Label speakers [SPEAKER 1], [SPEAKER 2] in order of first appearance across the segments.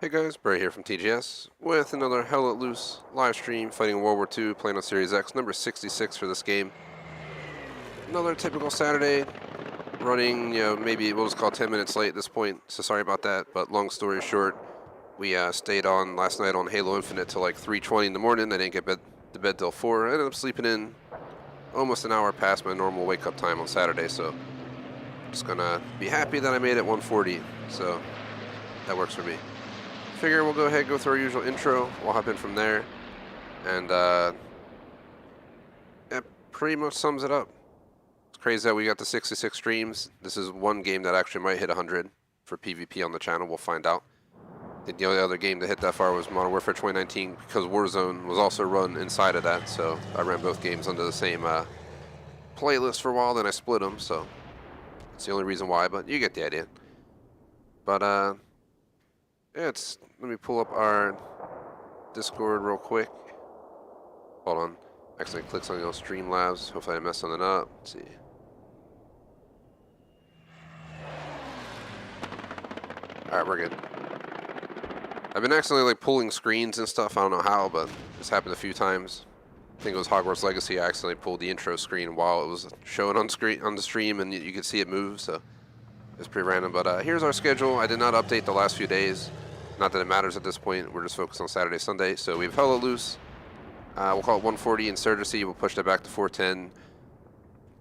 [SPEAKER 1] Hey guys, Bray here from TGS with another Hell Let Loose live stream fighting World War II, playing on Series X, number 66 for this game. Another typical Saturday, running, maybe we'll just call 10 minutes late at this point, so sorry about that, but long story short, we stayed on last night on Halo Infinite till like 3:20 in the morning. I didn't get to bed till 4. I ended up sleeping in almost an hour past my normal wake-up time on Saturday, so I'm just gonna be happy that I made it 1:40, so that works for me. Figure we'll go ahead and go through our usual intro. We'll hop in from there, and that pretty much sums it up. It's crazy that we got the 66 streams. This is one game that actually might hit 100 for PvP on the channel. We'll find out. I think the only other game to hit that far was Modern Warfare 2019 because Warzone was also run inside of that, so I ran both games under the same playlist for a while, then I split them, so that's the only reason why, but you get the idea. But yeah, let me pull up our Discord real quick. Hold on. Accidentally clicked on Streamlabs. Hopefully I didn't mess something up. Let's see. Alright, we're good. I've been accidentally pulling screens and stuff. I don't know how, but it's happened a few times. I think it was Hogwarts Legacy. I accidentally pulled the intro screen while it was showing on the stream, and you could see it move, so it's pretty random. But here's our schedule. I did not update the last few days. Not that it matters at this point. We're just focused on Saturday, Sunday. So we have Hell Let Loose. We'll call it 140 Insurgency. We'll push that back to 410.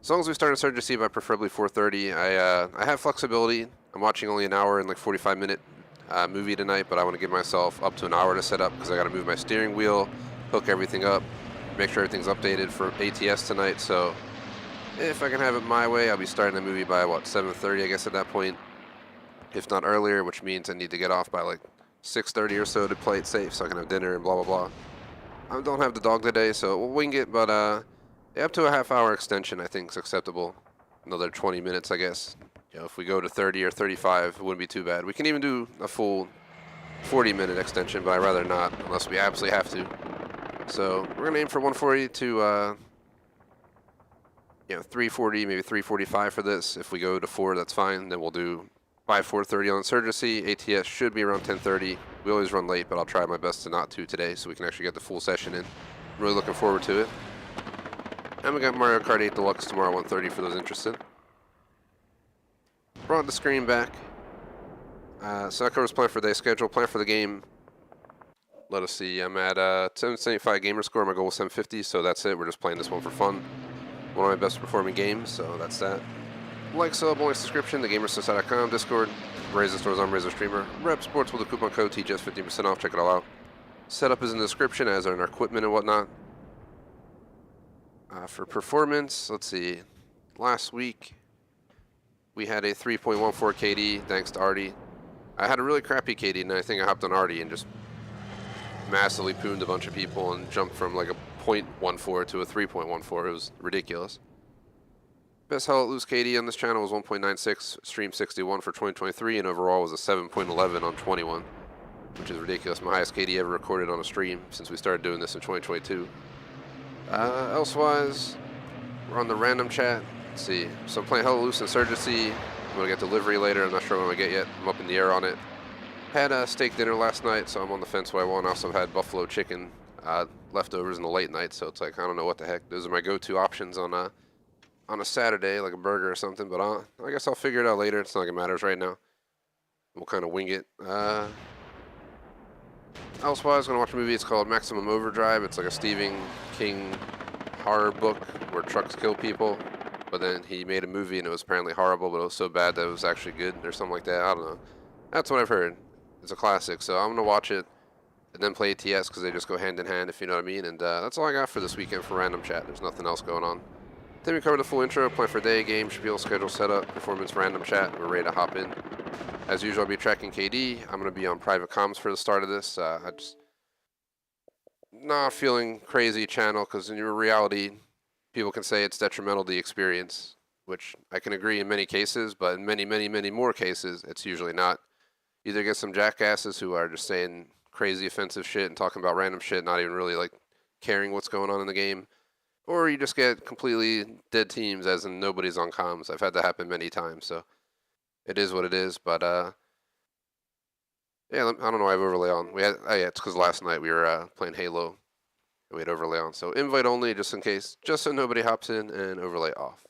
[SPEAKER 1] As long as we start Insurgency by preferably 4:30. I have flexibility. I'm watching only an hour and like 45-minute movie tonight, but I want to give myself up to an hour to set up because I got to move my steering wheel, hook everything up, make sure everything's updated for ATS tonight. So if I can have it my way, I'll be starting the movie by, what, 7:30, I guess, at that point. If not earlier, which means I need to get off by like 6:30 or so to play it safe so I can have dinner and blah, blah, blah. I don't have the dog today, so we'll wing it, but up to a half-hour extension, I think, is acceptable. Another 20 minutes, I guess. If we go to 30 or 35, it wouldn't be too bad. We can even do a full 40-minute extension, but I'd rather not, unless we absolutely have to. So we're going to aim for 140 to 340, maybe 345 for this. If we go to 4, that's fine. Then we'll do by 4:30 on Insurgency. ATS should be around 10:30. We always run late, but I'll try my best to not to today so we can actually get the full session in. I'm really looking forward to it. And we got Mario Kart 8 Deluxe tomorrow, 1:30 for those interested. Brought the screen back. So that covers plan for the day schedule. Plan for the game. Let us see. I'm at 775 gamer score. My goal was 750, so that's it. We're just playing this one for fun. One of my best performing games, so that's that. Like, sub, only subscription, thegamersociety.com, Discord, Razer stores on Razer Streamer, Rep Sports with a coupon code TGS 15% off. Check it all out. Setup is in the description, as are our equipment and whatnot. For performance, let's see. Last week, we had a 3.14 KD, thanks to Artie. I had a really crappy KD, and I think I hopped on Artie and just massively pooned a bunch of people and jumped from like a 0.14 to a 3.14. It was ridiculous. Best Hell Let Loose KD on this channel was 1.96, stream 61 for 2023, and overall was a 7.11 on 21, which is ridiculous. My highest KD ever recorded on a stream since we started doing this in 2022. Elsewise, we're on the random chat. Let's see. So I'm playing Hell Let Loose Insurgency. I'm going to get delivery later. I'm not sure when I get yet. I'm up in the air on it. Had a steak dinner last night, so I'm on the fence what I want. I also had buffalo chicken leftovers in the late night, so it's like, I don't know what the heck. Those are my go-to options on a Saturday, like a burger or something, but I guess I'll figure it out later. It's not like it matters right now. We'll kind of wing it. Elsewise, I'm going to watch a movie. It's called Maximum Overdrive. It's like a Stephen King horror book where trucks kill people, but then he made a movie and it was apparently horrible, but it was so bad that it was actually good or something like that. I don't know. That's what I've heard. It's a classic, so I'm going to watch it and then play ATS because they just go hand in hand, if you know what I mean. And that's all I got for this weekend for random chat. There's nothing else going on. Then we covered the full intro, plan for day, game, spiel, schedule, setup, performance, random chat. We're ready to hop in. As usual, I'll be tracking KD. I'm going to be on private comms for the start of this. I just not feeling crazy channel because in reality, people can say it's detrimental to the experience, which I can agree in many cases, but in many, many, many more cases, it's usually not. Either get some jackasses who are just saying crazy offensive shit and talking about random shit, not even really like caring what's going on in the game. Or you just get completely dead teams, as in nobody's on comms. I've had that happen many times, so it is what it is. But Yeah, I don't know why I have overlay on. We had, oh yeah, it's because last night we were playing Halo, and we had overlay on. So invite only, just in case, just so nobody hops in, and overlay off.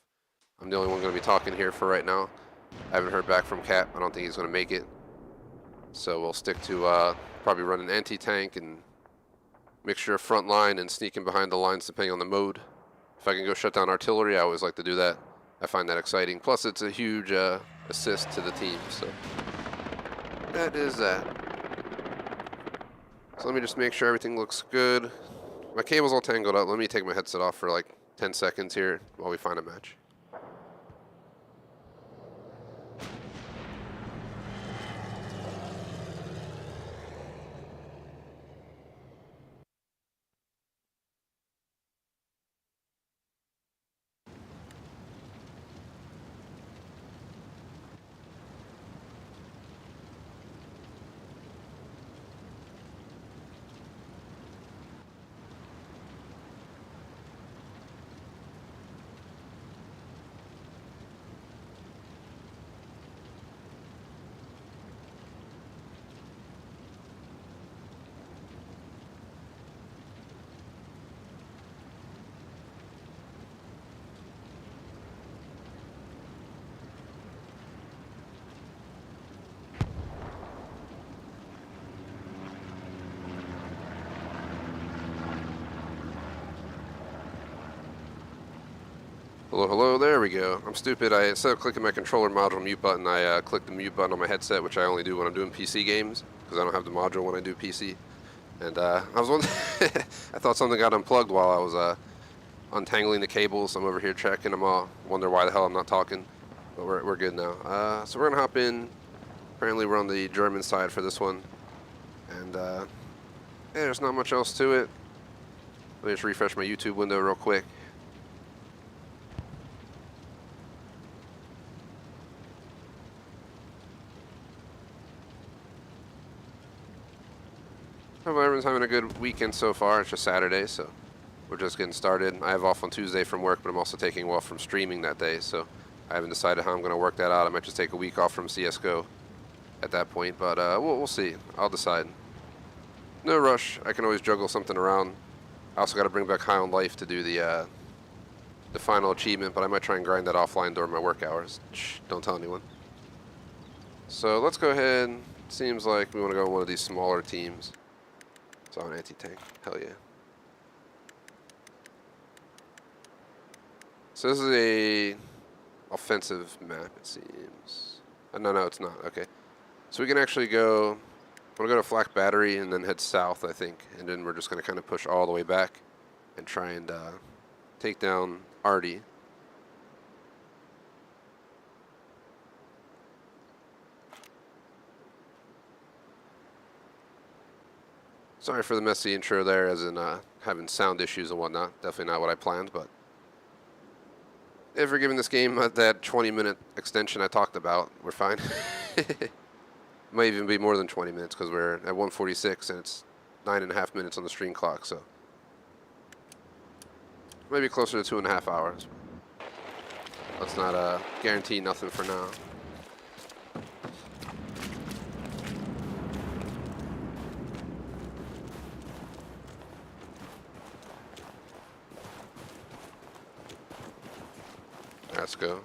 [SPEAKER 1] I'm the only one going to be talking here for right now. I haven't heard back from Cap. I don't think he's going to make it. So we'll stick to probably run an anti-tank and mixture of front line and sneaking behind the lines depending on the mode. If I can go shut down artillery, I always like to do that. I find that exciting. Plus, it's a huge assist to the team. So that is that. So let me just make sure everything looks good. My cable's all tangled up. Let me take my headset off for like 10 seconds here while we find a match. Hello, hello, there we go. I'm stupid. Instead of clicking my controller module mute button, I clicked the mute button on my headset, which I only do when I'm doing PC games, because I don't have the module when I do PC. And I was wondering, I thought something got unplugged while I was untangling the cables. I'm over here checking them all. Wonder why the hell I'm not talking, but we're good now. So we're gonna hop in. Apparently we're on the German side for this one. And yeah, there's not much else to it. Let me just refresh my YouTube window real quick. Hope everyone's having a good weekend so far. It's just Saturday, so we're just getting started. I have off on Tuesday from work, but I'm also taking off from streaming that day, so I haven't decided how I'm going to work that out. I might just take a week off from CSGO at that point, but we'll see. I'll decide. No rush. I can always juggle something around. I also got to bring back High on Life to do the final achievement, but I might try and grind that offline during my work hours. Shh, don't tell anyone. So let's go ahead. Seems like we want to go with one of these smaller teams. It's on anti-tank. Hell yeah. So this is a offensive map, it seems. No, it's not. Okay. So we can actually go, we'll go to Flak Battery and then head south, I think. And then we're just going to kind of push all the way back and try and take down Artie. Sorry for the messy intro there, as in having sound issues and whatnot. Definitely not what I planned, but if we're giving this game that 20-minute extension I talked about, we're fine. It might even be more than 20 minutes because we're at 1:46 and it's 9.5 minutes on the stream clock, so maybe closer to 2.5 hours. Let's not guarantee nothing for now. Let's go.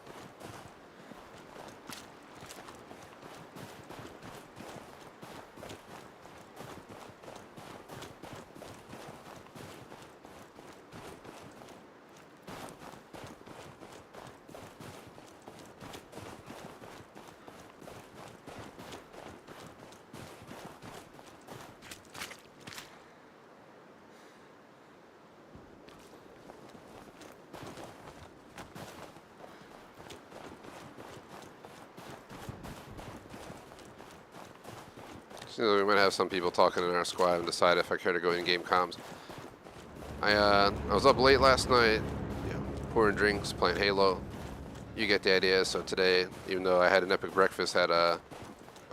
[SPEAKER 1] So we might have some people talking in our squad and decide if I care to go in-game comms. I was up late last night, pouring drinks, playing Halo. You get the idea. So today, even though I had an epic breakfast, I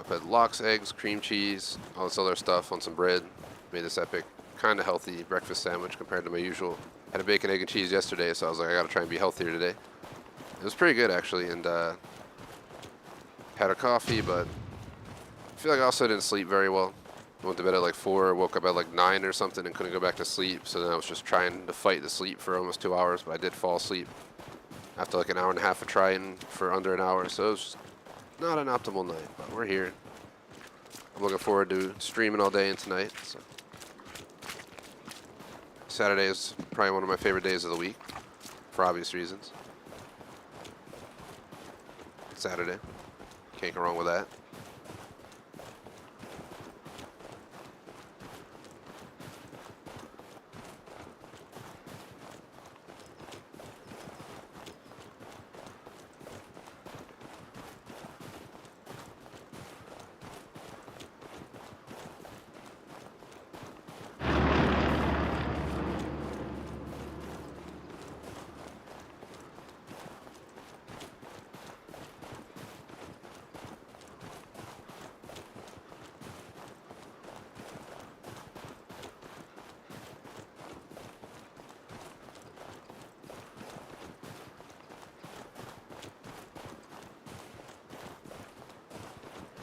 [SPEAKER 1] put lox, eggs, cream cheese, all this other stuff on some bread. Made this epic, kind of healthy breakfast sandwich compared to my usual. Had a bacon, egg, and cheese yesterday, so I was like, I gotta try and be healthier today. It was pretty good actually, and had a coffee, but feel like I also didn't sleep very well. I went to bed at like 4, woke up at like 9 or something and couldn't go back to sleep. So then I was just trying to fight the sleep for almost 2 hours, but I did fall asleep after like an hour and a half of trying for under an hour. So it was just not an optimal night, but we're here. I'm looking forward to streaming all day and tonight. So. Saturday is probably one of my favorite days of the week, for obvious reasons. Saturday. Can't go wrong with that.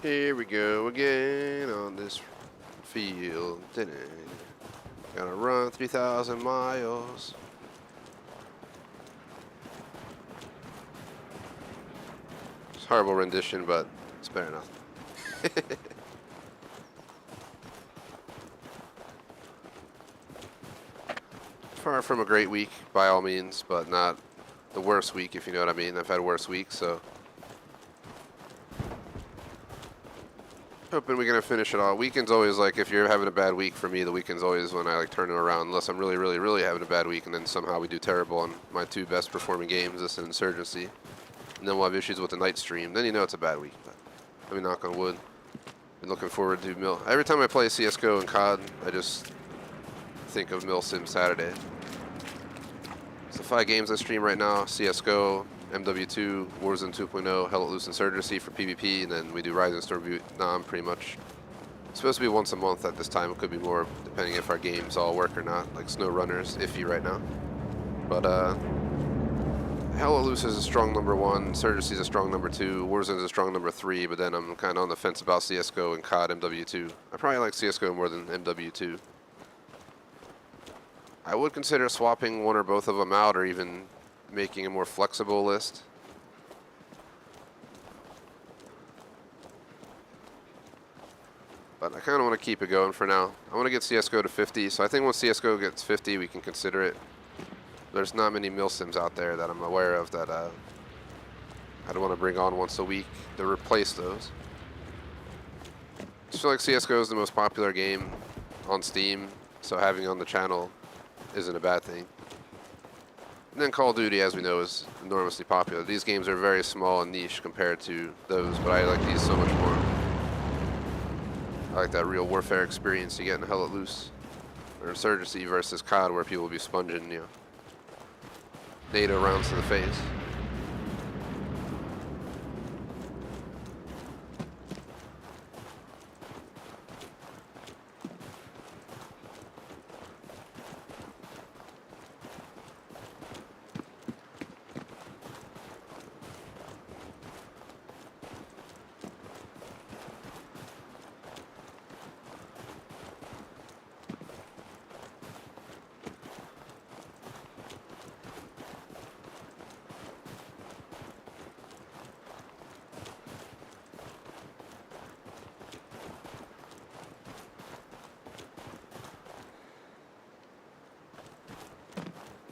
[SPEAKER 1] Here we go again on this field. Gotta run 3,000 miles. It's a horrible rendition, but it's better enough. Far from a great week, by all means, but not the worst week, if you know what I mean. I've had worse weeks, so. Hoping we're gonna finish it all. Weekend's always like, if you're having a bad week for me, the weekend's always when I like turn it around, unless I'm really, really, really having a bad week, and then somehow we do terrible on my 2 best performing games, this and Insurgency. And then we'll have issues with the night stream. Then you know it's a bad week. But let me knock on wood. Been looking forward to Mill. Every time I play CSGO and COD, I just think of Mill Sim Saturday. So 5 games I stream right now: CSGO, MW2, Warzone 2.0, Hell Let Loose Insurgency for PvP, and then we do Razer Storm Vietnam pretty much. It's supposed to be once a month at this time. It could be more depending if our games all work or not. Like Snow Runner's iffy right now. But Hell Let Loose is a strong number 1, Insurgency is a strong number 2, Warzone is a strong number 3, but then I'm kind of on the fence about CSGO and COD MW2. I probably like CSGO more than MW2. I would consider swapping one or both of them out, or even making a more flexible list. But I kind of want to keep it going for now. I want to get CSGO to 50, so I think once CSGO gets 50, we can consider it. There's not many milsims out there that I'm aware of that I'd want to bring on once a week to replace those. I just feel like CSGO is the most popular game on Steam, so having it on the channel isn't a bad thing. And then Call of Duty, as we know, is enormously popular. These games are very small and niche compared to those, but I like these so much more. I like that real warfare experience you get in Hell Let Loose, or Insurgency versus COD, where people will be sponging, you know, NATO rounds to the face.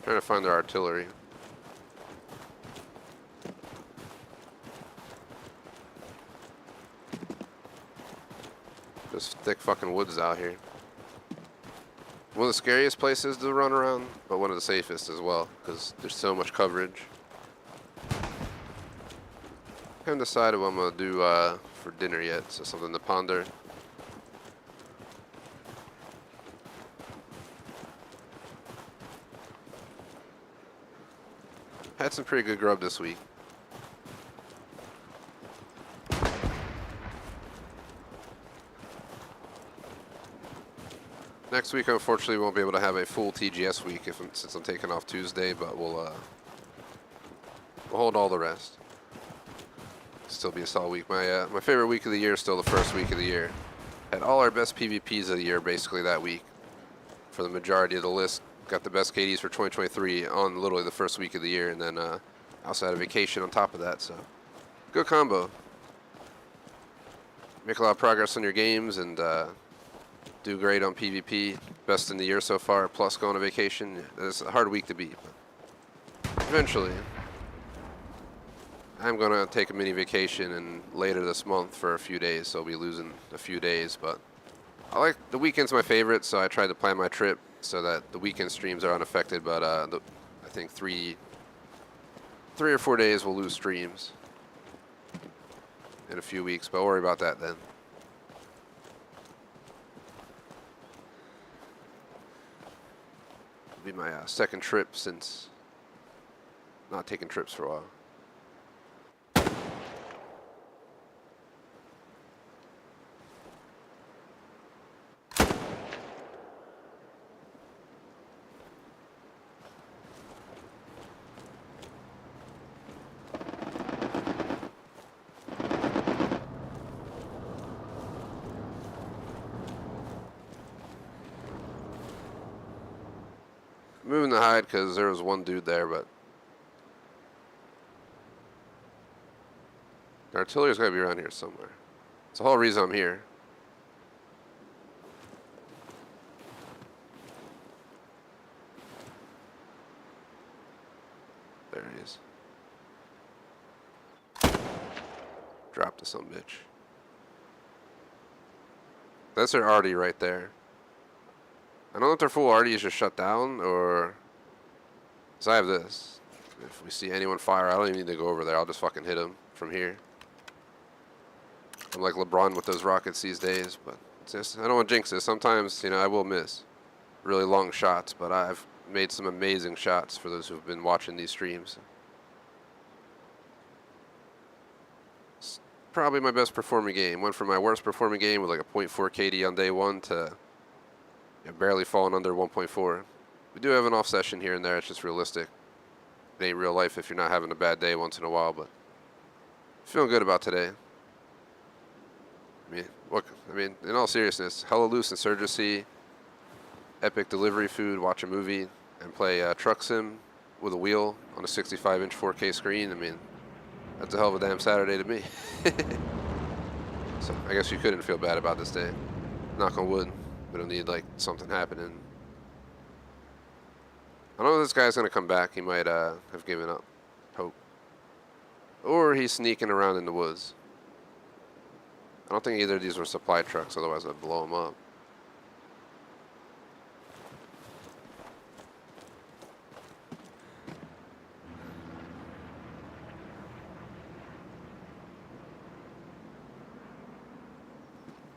[SPEAKER 1] Trying to find their artillery. There's thick fucking woods out here. One of the scariest places to run around, but one of the safest as well, because there's so much coverage. I haven't decided what I'm gonna do for dinner yet, so something to ponder. Had some pretty good grub this week. Next week, unfortunately, we won't be able to have a full TGS week since I'm taking off Tuesday, but we'll hold all the rest. Still be a solid week. My favorite week of the year is still the first week of the year. Had all our best PvPs of the year basically that week. For the majority of the list, got the best KDs for 2023 on literally the first week of the year, and then also had a vacation on top of that. So good combo. Make a lot of progress on your games and do great on PvP. Best in the year so far, plus go on a vacation. It's a hard week to beat, but eventually. I'm going to take a mini vacation and later this month for a few days, so I'll be losing a few days, but I like the weekend's my favorite, so I tried to plan my trip so that the weekend streams are unaffected, but I think three or 4 days we'll lose streams in a few weeks, but I'll worry about that then. It'll be my second trip since not taking trips for a while. Moving the hide because there was one dude there, but the artillery's got to be around here somewhere. It's the whole reason I'm here. There he is. Dropped to some bitch. That's their arty right there. I don't know if their full arty is just shut down or... Because I have this. If we see anyone fire, I don't even need to go over there. I'll just fucking hit him from here. I'm like LeBron with those rockets these days, but it's just, I don't want to jinx this. Sometimes, you know, I will miss really long shots, but I've made some amazing shots for those who've been watching these streams. It's probably my best performing game. Went from my worst performing game with like a 0.4 KD on day one to barely falling under 1.4. We do have an off session here and there. It's just realistic. It ain't real life if you're not having a bad day once in a while, but feeling good about today. I mean, in all seriousness, hella loose insurgency, epic delivery food, watch a movie, and play truck sim with a wheel on a 65-inch 4K screen. I mean, that's a hell of a damn Saturday to me. So I guess you couldn't feel bad about this day. Knock on wood. We don't need like something happening. I don't know if this guy's gonna come back. He might have given up hope. Or he's sneaking around in the woods. I don't think either of these were supply trucks, otherwise I'd blow them up.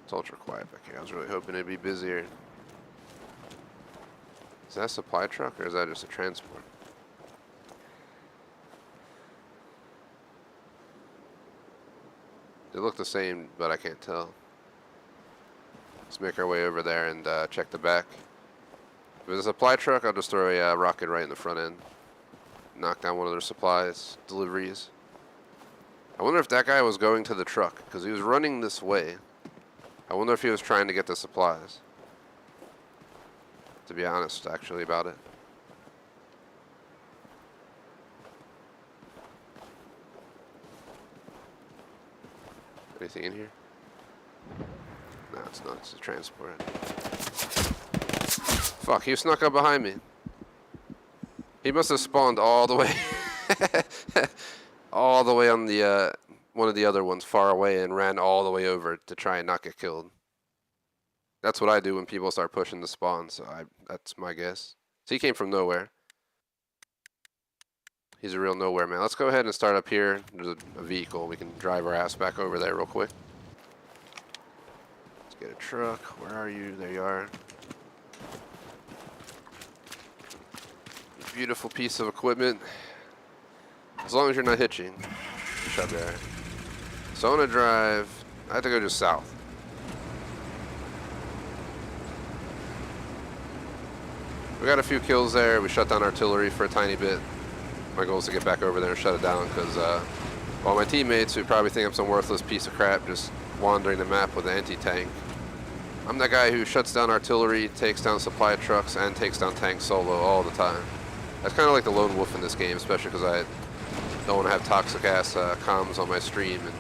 [SPEAKER 1] It's ultra quiet back here. I was really hoping it'd be busier. Is that a supply truck or is that just a transport? They look the same, but I can't tell. Let's make our way over there and check the back. If it's a supply truck, I'll just throw a rocket right in the front end. Knock down one of their supplies, deliveries. I wonder if that guy was going to the truck, because he was running this way. I wonder if he was trying to get the supplies. To be honest, actually, about it. Anything in here? No, it's not. It's a transport. Fuck, he snuck up behind me. He must have spawned all the way... all the way on the, one of the other ones far away and ran all the way over to try and not get killed. That's what I do when people start pushing the spawn, so that's my guess. So he came from nowhere. He's a real nowhere man. Let's go ahead and start up here. There's a vehicle. We can drive our ass back over there real quick. Let's get a truck. Where are you? There you are. Beautiful piece of equipment. As long as you're not hitching. Shut there. So I want to drive. I have to go just south. We got a few kills there. We shut down artillery for a tiny bit. My goal is to get back over there and shut it down because While my teammates who probably think I'm some worthless piece of crap just wandering the map with an anti-tank. I'm that guy who shuts down artillery, takes down supply trucks, and takes down tanks solo all the time. That's kind of like the lone wolf in this game, especially because I don't want to have toxic ass comms on my stream. And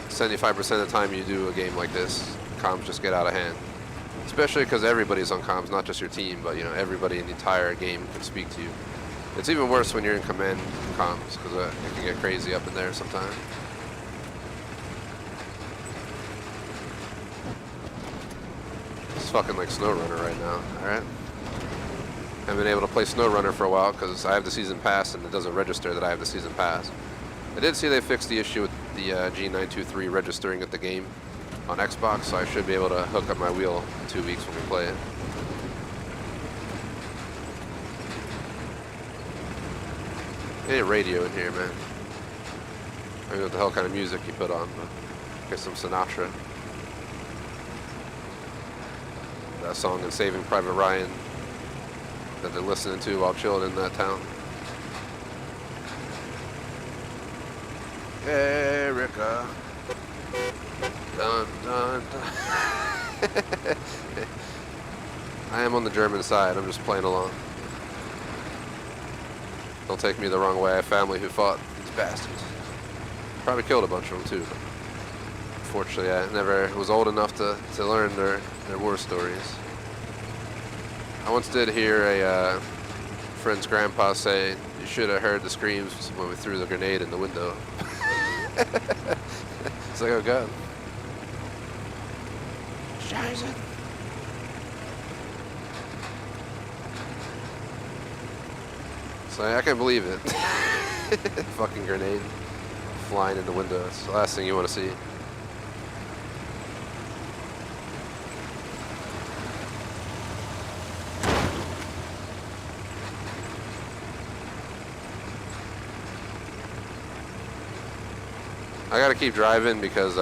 [SPEAKER 1] 75% of the time you do a game like this, comms just get out of hand. Especially because everybody's on comms, not just your team, but you know everybody in the entire game can speak to you. It's even worse when you're in command comms because it can get crazy up in there sometimes. It's fucking like SnowRunner right now. All right. I haven't been able to play SnowRunner for a while because I have the season pass and it doesn't register that I have the season pass. I did see they fixed the issue with the G923 registering at the game on Xbox, so I should be able to hook up my wheel in 2 weeks when we play it. Any radio in here, man. I don't know what the hell kind of music you put on, but get some Sinatra. That song in Saving Private Ryan that they're listening to while chilling in that town. Erica. Dun, dun, dun. I am on the German side. I'm just playing along. Don't take me the wrong way. I have family who fought these bastards. Probably killed a bunch of them too. Unfortunately, I never was old enough to learn their war stories. I once did hear a friend's grandpa say, "You should have heard the screams when we threw the grenade in the window." It's like, oh god. Scheiße. So I can't believe it. Fucking grenade flying in the window. It's the last thing you want to see. I gotta keep driving because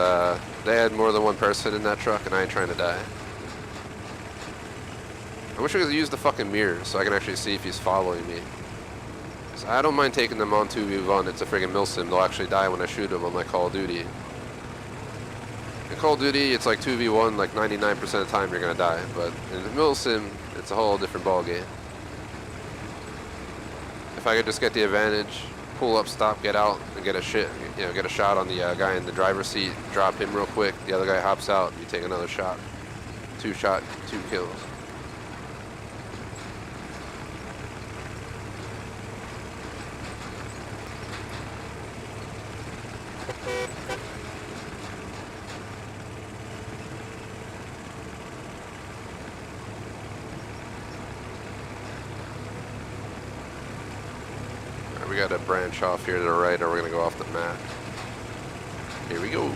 [SPEAKER 1] they had more than one person in that truck and I ain't trying to die. I wish I could use the fucking mirror so I can actually see if he's following me. So I don't mind taking them on 2v1. It's a friggin' milsim. They'll actually die when I shoot them on like Call of Duty. In Call of Duty, it's like 2v1, like 99% of the time you're gonna die. But in the milsim, it's a whole different ballgame. If I could just get the advantage, pull up, stop, get out, and get a shot on the guy in the driver's seat, drop him real quick. The other guy hops out, you take another shot. 2 kills. We got to branch off here to the right or we're going to go off the map. Here we go.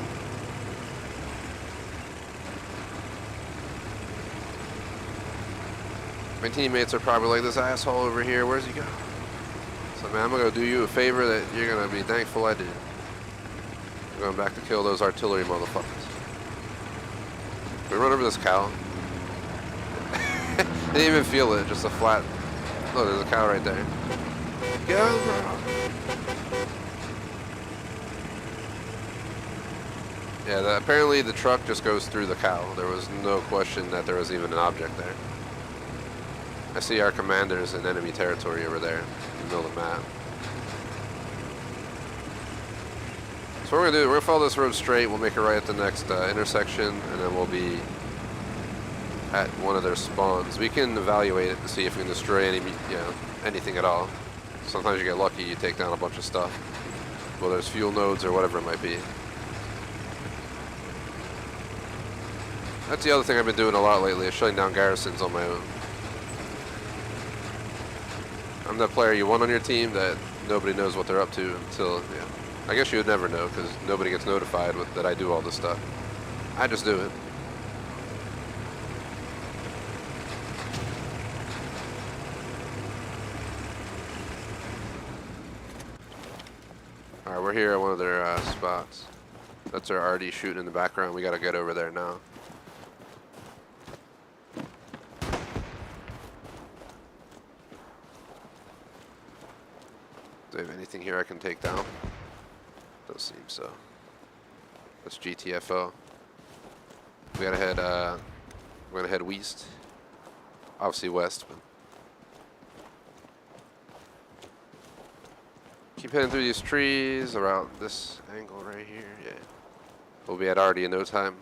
[SPEAKER 1] My teammates are probably like, this asshole over here, where's he go? So man, I'm going to go do you a favor that you're going to be thankful I did. I'm going back to kill those artillery motherfuckers. Can we run over this cow? I didn't even feel it, just a flat... Oh, there's a cow right there. Yeah, apparently the truck just goes through the cow. There was no question that there was even an object there. I see our commanders in enemy territory over there in the middle of the map. So what we're going to do, we're going to follow this road straight. We'll make a right at the next intersection, and then we'll be at one of their spawns. We can evaluate it to see if we can destroy anything at all. Sometimes you get lucky, you take down a bunch of stuff. Whether it's fuel nodes or whatever it might be. That's the other thing I've been doing a lot lately, is shutting down garrisons on my own. I'm that player you want on your team that nobody knows what they're up to until, I guess you would never know because nobody gets notified that I do all this stuff. I just do it. Alright, we're here at one of their spots. That's our RD shooting in the background. We gotta get over there now. Do I have anything here I can take down? Doesn't seems so. That's GTFO. We gotta head, we're gonna head west. Obviously west, but. Keep heading through these trees around this angle right here. Yeah. We'll be at Artie in no time.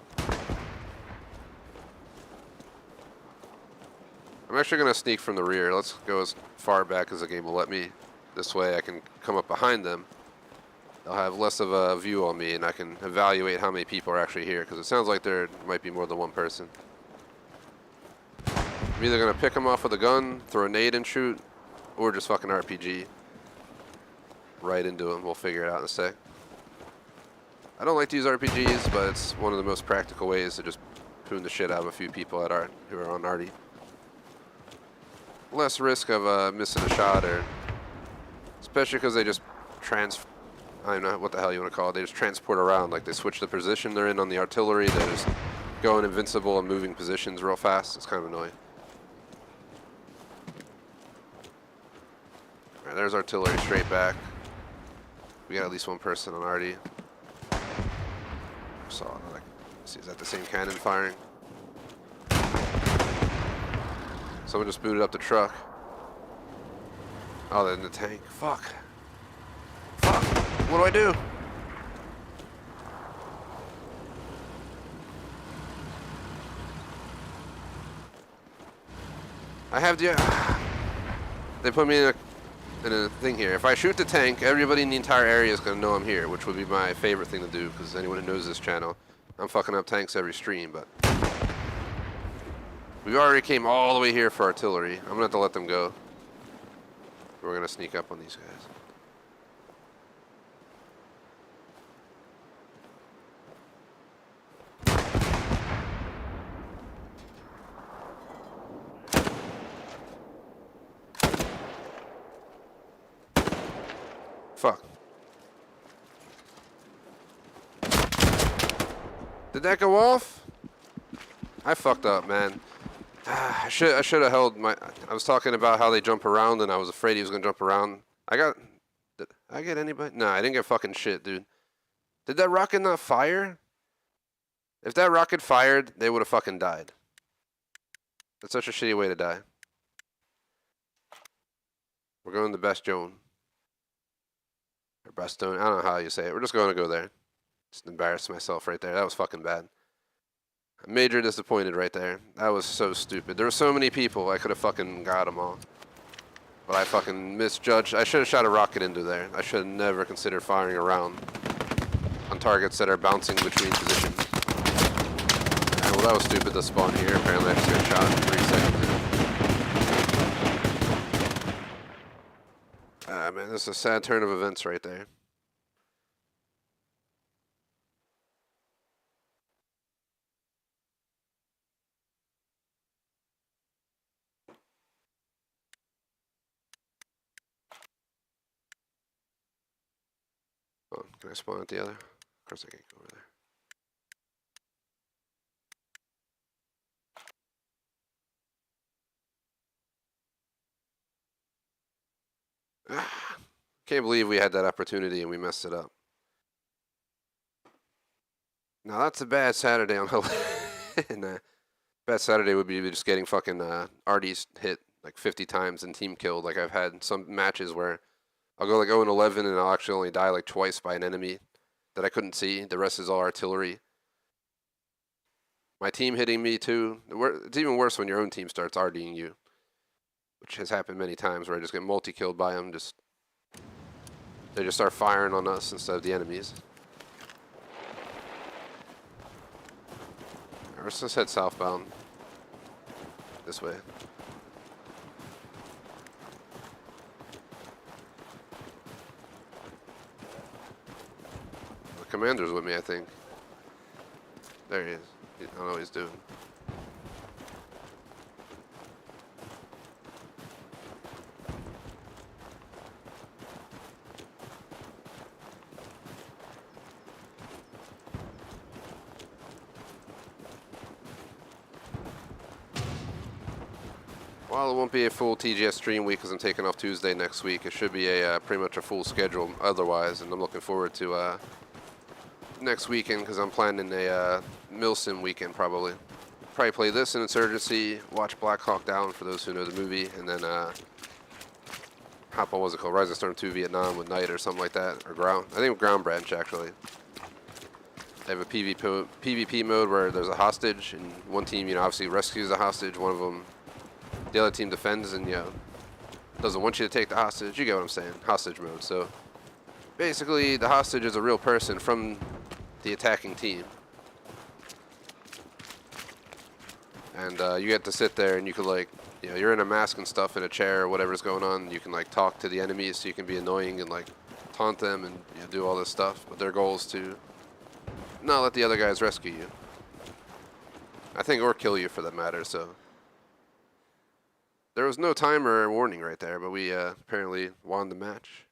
[SPEAKER 1] I'm actually gonna sneak from the rear. Let's go as far back as the game will let me. This way I can come up behind them. They'll have less of a view on me and I can evaluate how many people are actually here, because it sounds like there might be more than one person. I'm either gonna pick them off with a gun, throw a nade and shoot, or just fucking RPG. Right into them. We'll figure it out in a sec. I don't like to use RPGs, but it's one of the most practical ways to just poon the shit out of a few people at who are on Artie. Less risk of missing a shot, or especially because they just I don't know what the hell you want to call it. They just transport around, like they switch the position they're in on the artillery. They're just going invincible and moving positions real fast. It's kind of annoying. All right, there's artillery straight back. We got at least one person on Artie. So, like, see, is that the same cannon firing? Someone just booted up the truck. Oh, they're in the tank. Fuck. Fuck. What do I do? I have the... They put me in a thing here. If I shoot the tank, everybody in the entire area is going to know I'm here, which would be my favorite thing to do, because anyone who knows this channel, I'm fucking up tanks every stream, but... We already came all the way here for artillery. I'm going to have to let them go. We're going to sneak up on these guys. Fuck. Did that go off? I fucked up, man. I should have held my... I was talking about how they jump around, and I was afraid he was going to jump around. Did I get anybody? No, I didn't get fucking shit, dude. Did that rocket not fire? If that rocket fired, they would have fucking died. That's such a shitty way to die. We're going to Bastion. Or Bastion. I don't know how you say it. We're just going to go there. Just embarrassed myself right there. That was fucking bad. Major disappointed right there. That was so stupid. There were so many people. I could have fucking got them all. But I fucking misjudged. I should have shot a rocket into there. I should have never considered firing around on targets that are bouncing between positions. Right, well, that was stupid to spawn here. Apparently I just got shot in 3 seconds. Ah, man, this is a sad turn of events right there. Oh, can I spawn at the other? Of course I can't go over there. Can't believe we had that opportunity and we messed it up. Now that's a bad Saturday on and bad Saturday would be just getting fucking Artie's hit like 50 times and team killed. Like I've had some matches where I'll go like 0-11 and I'll actually only die like twice by an enemy that I couldn't see. The rest is all artillery. My team hitting me too. It's even worse when your own team starts RDing you, which has happened many times where I just get multi-killed by them. They just start firing on us instead of the enemies. Alright, let's just head southbound. This way. The commander's with me, I think. There he is. I don't know what he's doing. Well, it won't be a full TGS stream week because I'm taking off Tuesday next week. It should be a pretty much a full schedule otherwise, and I'm looking forward to next weekend because I'm planning a Milsim weekend probably. Probably play this in Insurgency, watch Black Hawk Down for those who know the movie, and then hop on, what's it called, Rise of Storm 2 Vietnam with Knight or something like that, or Ground. I think Ground Branch actually. They have a PvP mode where there's a hostage, and one team, you know, obviously rescues the hostage. One of them, the other team defends, and you know, doesn't want you to take the hostage. You get what I'm saying? Hostage mode. So basically, the hostage is a real person from the attacking team, and you get to sit there and you could like, you know, you're in a mask and stuff in a chair or whatever's going on. You can like talk to the enemies, so you can be annoying and like taunt them and, you know, do all this stuff. But their goal is to not let the other guys rescue you, I think, or kill you for that matter. So there was no timer or warning right there, but we apparently won the match.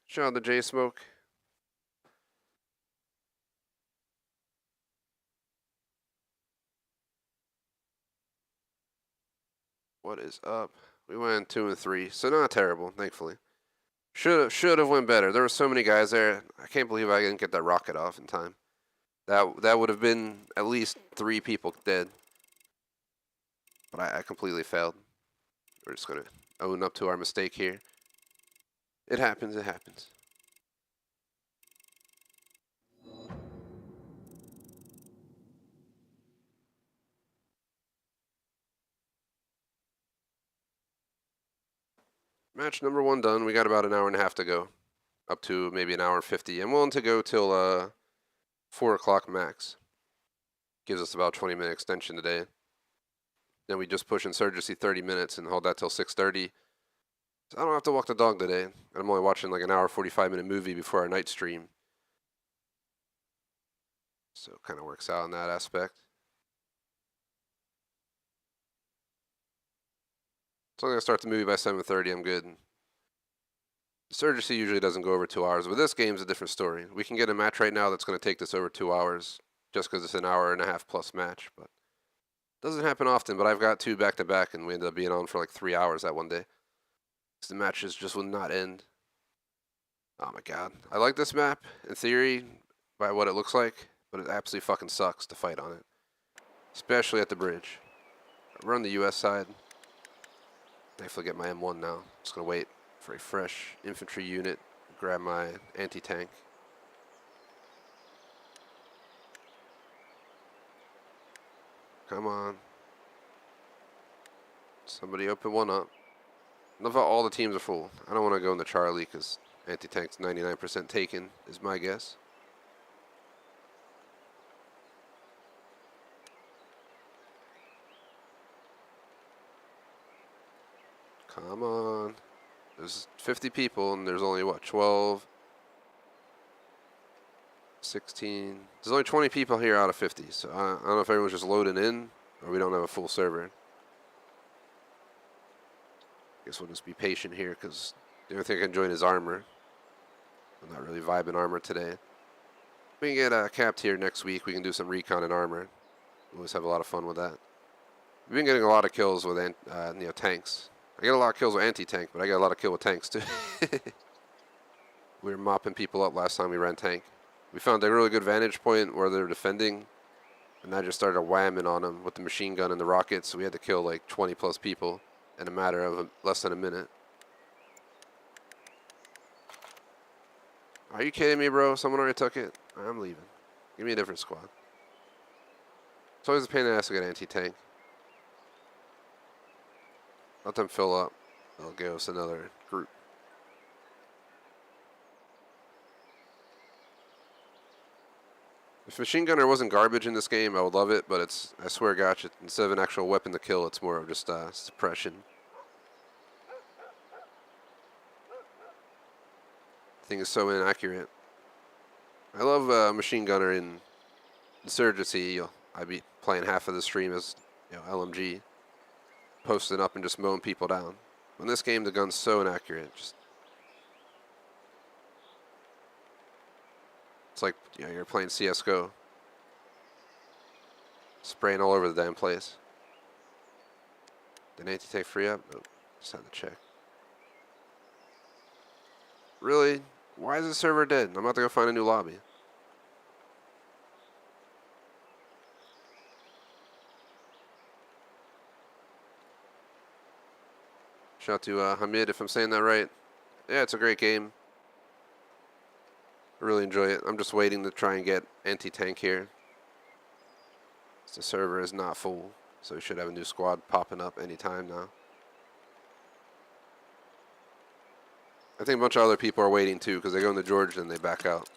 [SPEAKER 1] Shout out to J Smoke. What is up? We went 2 and 3, so not terrible, thankfully. Should have went better. There were so many guys there. I can't believe I didn't get that rocket off in time. That would have been at least 3 people dead. But I completely failed. We're just gonna own up to our mistake here. It happens. It happens. Match number 1 done. We got about an hour and a half to go. Up to maybe an hour and 50. I'm willing to go till 4 o'clock max. Gives us about a 20-minute extension today. Then we just push Insurgency 30 minutes and hold that till 6:30. So I don't have to walk the dog today. I'm only watching like an hour 45-minute movie before our night stream. So it kind of works out in that aspect. As long as I start the movie by 7:30, I'm good. Insurgency usually doesn't go over 2 hours, but this game's a different story. We can get a match right now that's going to take this over 2 hours, just because it's an hour and a half plus match. But it doesn't happen often. But I've got 2 back-to-back, and we ended up being on for like 3 hours that one day. The matches just would not end. Oh my god. I like this map, in theory, by what it looks like, but it absolutely fucking sucks to fight on it. Especially at the bridge. We're on the US side. Definitely get my M1 now. Just gonna wait for a fresh infantry unit. Grab my anti-tank. Come on. Somebody open one up. Love how all the teams are full. I don't want to go into Charlie because anti-tank's 99% taken, is my guess. Come on. There's 50 people and there's only, what, 12, 16. There's only 20 people here out of 50. So I don't know if everyone's just loading in or we don't have a full server. Guess we'll just be patient here because the only thing I can join is armor. I'm not really vibing armor today. We can get capped here next week. We can do some recon and armor. We always have a lot of fun with that. We've been getting a lot of kills with you know, tanks. I get a lot of kills with anti-tank, but I get a lot of kills with tanks too. We were mopping people up last time we ran tank. We found a really good vantage point where they were defending, and I just started whamming on them with the machine gun and the rockets. So we had to kill like 20 plus people in a matter of less than a minute. Are you kidding me, bro? Someone already took it? I'm leaving. Give me a different squad. It's always a pain in the ass to get anti-tank. Let them fill up. They'll give us another group. If machine gunner wasn't garbage in this game, I would love it, but it's, I swear gosh, instead of an actual weapon to kill, it's more of just suppression. The thing is so inaccurate. I love machine gunner in Insurgency. I'd be playing half of the stream as, you know, LMG, posting up and just mowing people down. In this game, the gun's so inaccurate. Just, it's like, you know, you're playing CS:GO, spraying all over the damn place. Did anti-tank free up? Nope. Just had to check. Really? Why is the server dead? I'm about to go find a new lobby. Shout out to Hamid, if I'm saying that right. Yeah, it's a great game. I really enjoy it. I'm just waiting to try and get anti-tank here. The server is not full, so we should have a new squad popping up anytime now. I think a bunch of other people are waiting too, because they go into Georgia and they back out.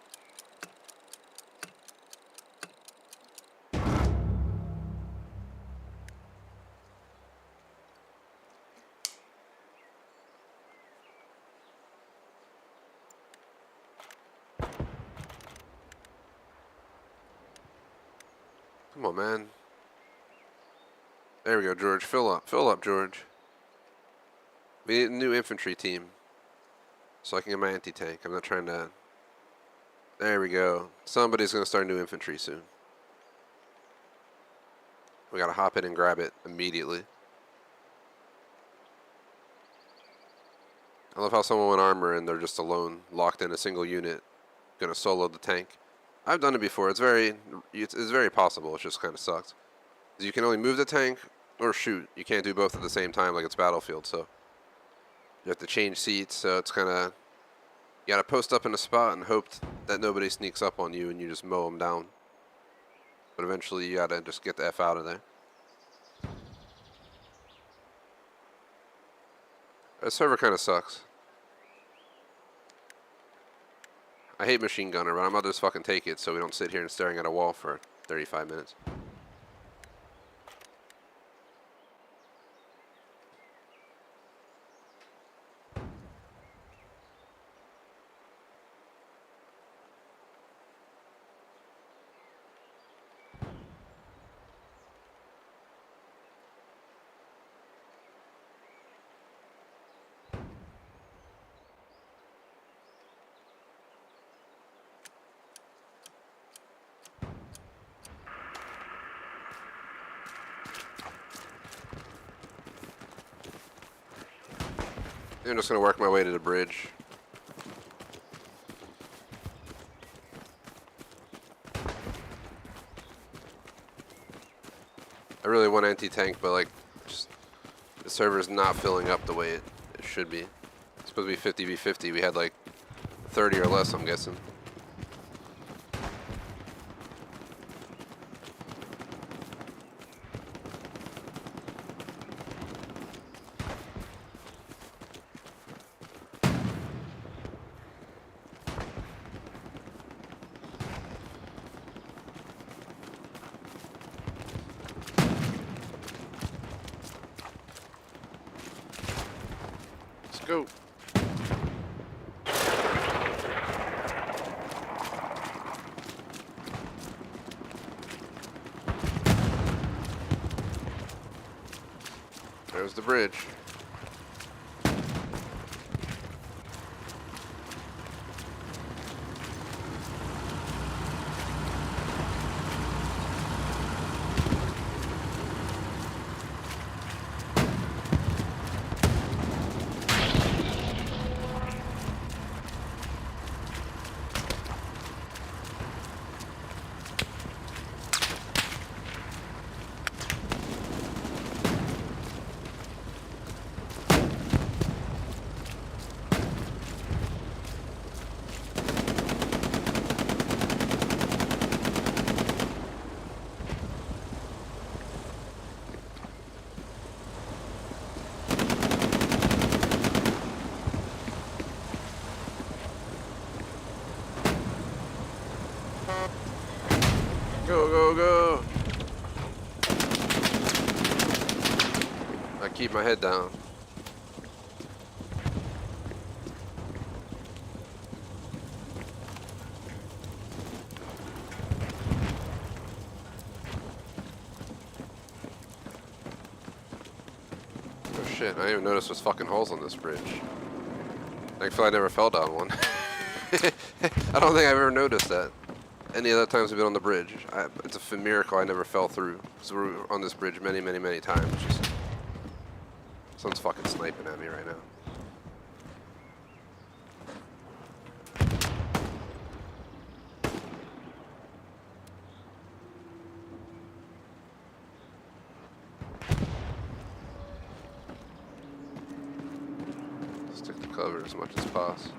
[SPEAKER 1] Come on, man. There we go, George. Fill up, George. We need a new infantry team, so I can get my anti-tank. I'm not trying to... There we go. Somebody's going to start new infantry soon. We got to hop in and grab it immediately. I love how someone went armor and they're just alone, locked in a single unit, going to solo the tank. I've done it before. It's very possible. It just kind of sucks. You can only move the tank or shoot. You can't do both at the same time like it's Battlefield, so you have to change seats, so it's kind of... You gotta post up in a spot and hope that nobody sneaks up on you and you just mow them down. But eventually you gotta just get the F out of there. That server kind of sucks. I hate machine gunner, but I'm about to just fucking take it so we don't sit here and staring at a wall for 35 minutes. I'm just gonna work my way to the bridge. I really want anti-tank, but like, just the server's not filling up the way it should be. It's supposed to be 50v50. We had like 30 or less, I'm guessing. Go. There's the bridge. Go, go, go. I keep my head down. Oh shit, I didn't even notice there's fucking holes on this bridge. Thankfully I never fell down one. I don't think I've ever noticed that. Any other times we've been on the bridge. It's a miracle I never fell through. Because we're on this bridge many, many, many times. Just, someone's fucking sniping at me right now. cover as much as possible.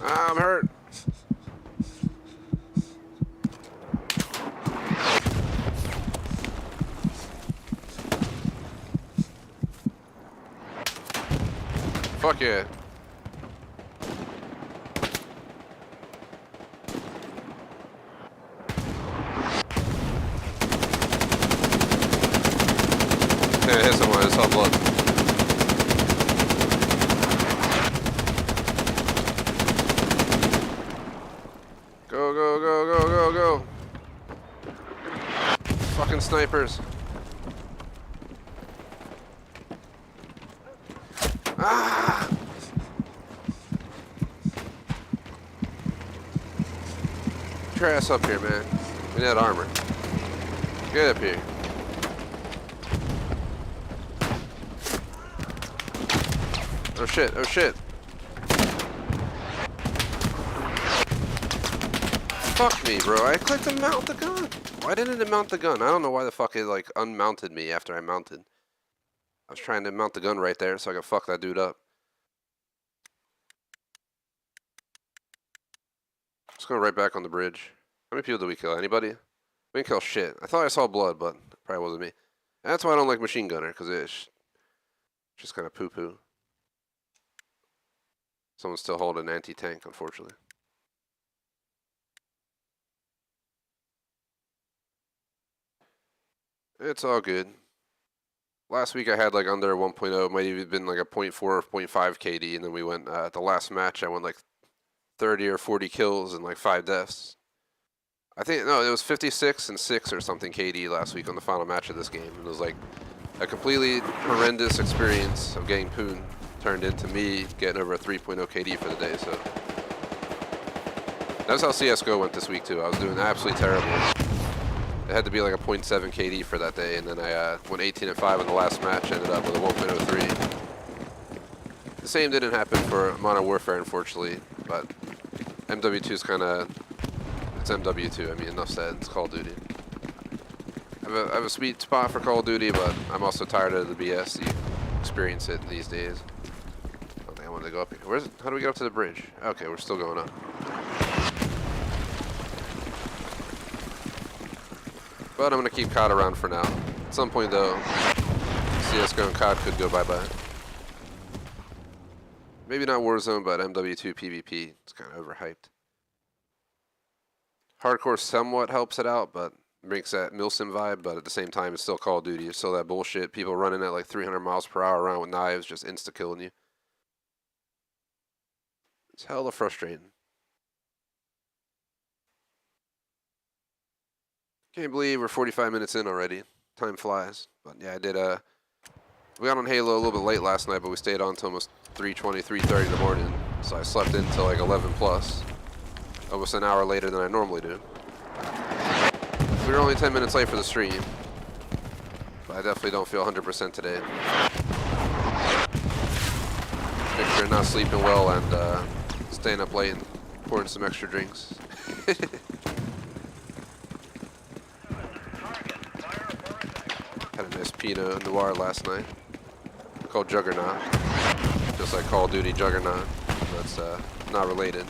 [SPEAKER 1] I'm hurt. Fuck yeah. Yeah, hit someone, I saw blood. Go, go, go, go, go, go. Fucking snipers. Ah! Get your ass up here, man. We need that armor. Get up here. Oh shit, oh shit. Fuck me, bro. I clicked to mount the gun. Why didn't it mount the gun? I don't know why the fuck it like unmounted me after I mounted. I was trying to mount the gun right there so I could fuck that dude up. Let's go right back on the bridge. How many people did we kill? Anybody? We didn't kill shit. I thought I saw blood, but it probably wasn't me. And that's why I don't like machine gunner, because it's just kind of poo-poo. Someone's still holding an anti-tank, unfortunately. It's all good. Last week I had like under 1.0, might even been like a 0.4 or 0.5 KD, and then we went, at the last match I went like 30 or 40 kills and like 5 deaths. I think, no, it was 56 and 6 or something KD last week on the final match of this game. And it was like a completely horrendous experience of getting poon turned into me getting over a 3.0 KD for the day, so. That's how CSGO went this week too. I was doing absolutely terrible. It had to be like a 0.7 KD for that day, and then I went 18 and 5 in the last match, ended up with a 1.03. The same didn't happen for Modern Warfare, unfortunately, but MW2 is kind of, it's MW2, I mean, enough said, it's Call of Duty. I have a sweet spot for Call of Duty, but I'm also tired of the BS. You experience it these days. I don't think I wanted to go up here. How do we get up to the bridge? Okay, we're still going up. But I'm going to keep COD around for now. At some point, though, CSGO and COD could go bye-bye. Maybe not Warzone, but MW2 PvP. It's kind of overhyped. Hardcore somewhat helps it out, but makes that Milsim vibe, but at the same time, it's still Call of Duty. It's still that bullshit. People running at like 300 miles per hour around with knives, just insta-killing you. It's hella frustrating. Can't believe we're 45 minutes in already. Time flies. But yeah, I did, we got on Halo a little bit late last night, but we stayed on until almost 3:20, 3:30 in the morning. So I slept in until like 11 plus. Almost an hour later than I normally do. We were only 10 minutes late for the stream. But I definitely don't feel 100% today. Picture not sleeping well and staying up late and pouring some extra drinks. Had a nice Pinot Noir last night. Called Juggernaut. Just like Call of Duty Juggernaut. That's not related.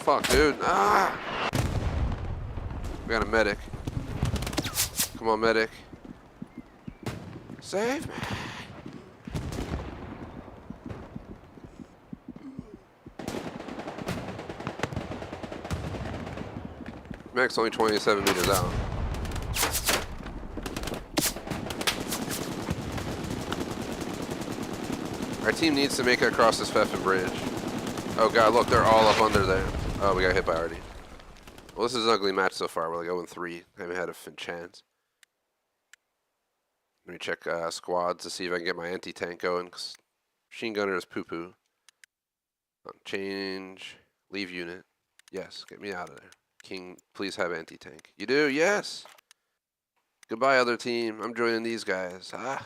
[SPEAKER 1] Fuck, dude. Ah! We got a medic. Come on, medic. Save me. Medic's only 27 meters out. Our team needs to make it across this Pfeffin bridge. Oh god, look, they're all up under there. Oh, we got hit by Artie. Well, this is an ugly match so far. We're like 0-3. Haven't had a chance. Let me check squads to see if I can get my anti-tank going. Cause machine gunner is poo-poo. Change. Leave unit. Yes, get me out of there. King, please have anti-tank. You do? Yes! Goodbye, other team. I'm joining these guys. Ah.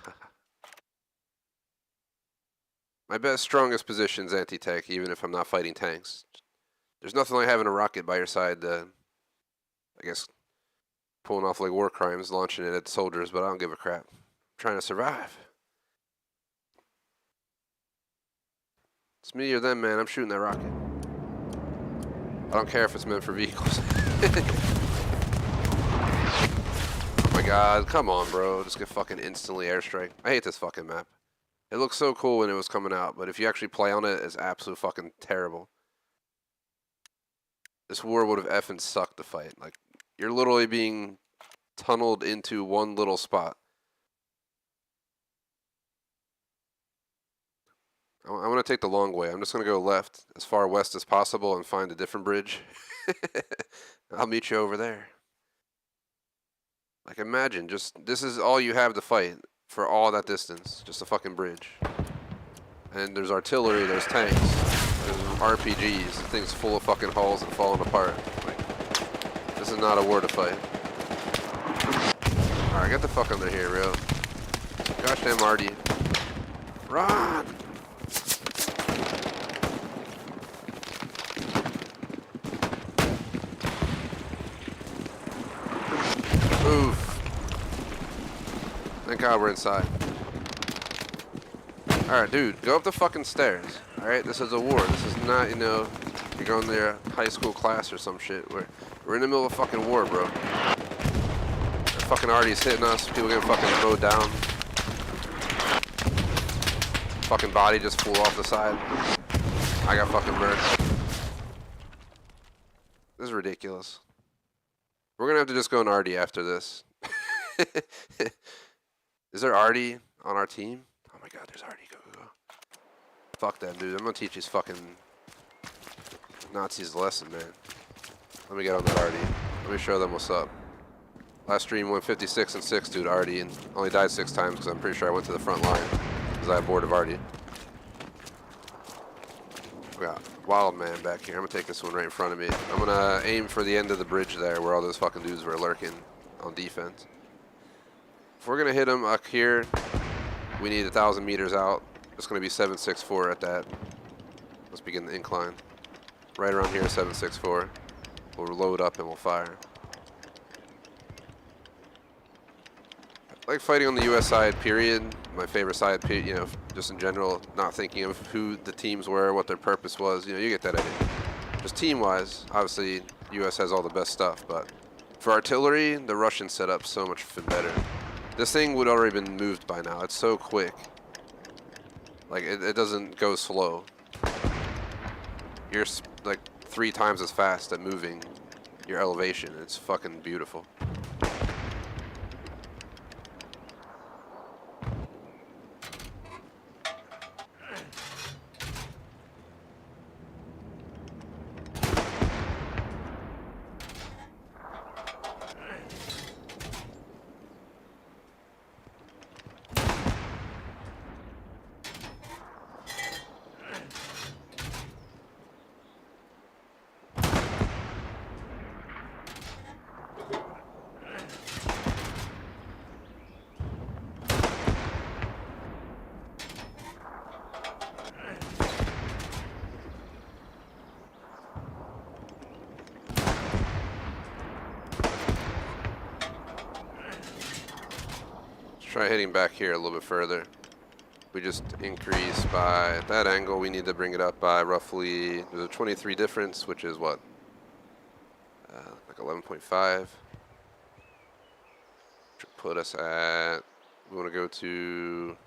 [SPEAKER 1] My best, strongest position is anti-tank, even if I'm not fighting tanks. There's nothing like having a rocket by your side to, I guess, pulling off like war crimes, launching it at soldiers, but I don't give a crap. I'm trying to survive. It's me or them, man. I'm shooting that rocket. I don't care if it's meant for vehicles. Oh my god, come on, bro. Just get fucking instantly airstrike. I hate this fucking map. It looked so cool when it was coming out, but if you actually play on it, it's absolute fucking terrible. This war would have effing sucked to fight. Like, you're literally being tunneled into one little spot. I want to take the long way. I'm just going to go left as far west as possible and find a different bridge. I'll meet you over there. Like, imagine, just, this is all you have to fight for all that distance. Just a fucking bridge. And there's artillery, there's tanks, there's RPGs, the thing's full of fucking hulls and falling apart. Like, this is not a war to fight. Alright, get the fuck under here, real. Gosh damn Artie. Run! Oof. Thank God we're inside. Alright, dude, go up the fucking stairs. Alright, this is a war. This is not, you know, you're going to your high school class or some shit. We're in the middle of a fucking war, bro. That fucking Artie's hitting us. People getting fucking mowed down. Fucking body just flew off the side. I got fucking burned. This is ridiculous. We're gonna have to just go on Artie after this. Is there Artie on our team? Oh my god, there's Artie. Go, go, go. Fuck that, dude. I'm gonna teach these fucking Nazis a lesson, man. Let me get on that Artie. Let me show them what's up. Last stream went 56 and 6, dude, Artie, and only died 6 times because I'm pretty sure I went to the front line because I had bored of Artie. We got Wild Man back here. I'm gonna take this one right in front of me. I'm gonna aim for the end of the bridge there where all those fucking dudes were lurking on defense. If we're gonna hit them up here, we need 1,000 meters out. It's gonna be 764 at that. Let's begin the incline. Right around here, 764. We'll load up and we'll fire. I like fighting on the U.S. side, period. My favorite side, you know, just in general, not thinking of who the teams were, what their purpose was. You know, you get that idea. Just team-wise, obviously, U.S. has all the best stuff, but for artillery, the Russian setup's so much better. This thing would already been moved by now. It's so quick. Like, it doesn't go slow. You're like 3 times as fast at moving your elevation. It's fucking beautiful. Try hitting back here a little bit further. We just increase by that angle. We need to bring it up by roughly, there's a 23 difference, which is what, like 11.5. Should put us at, we want to go to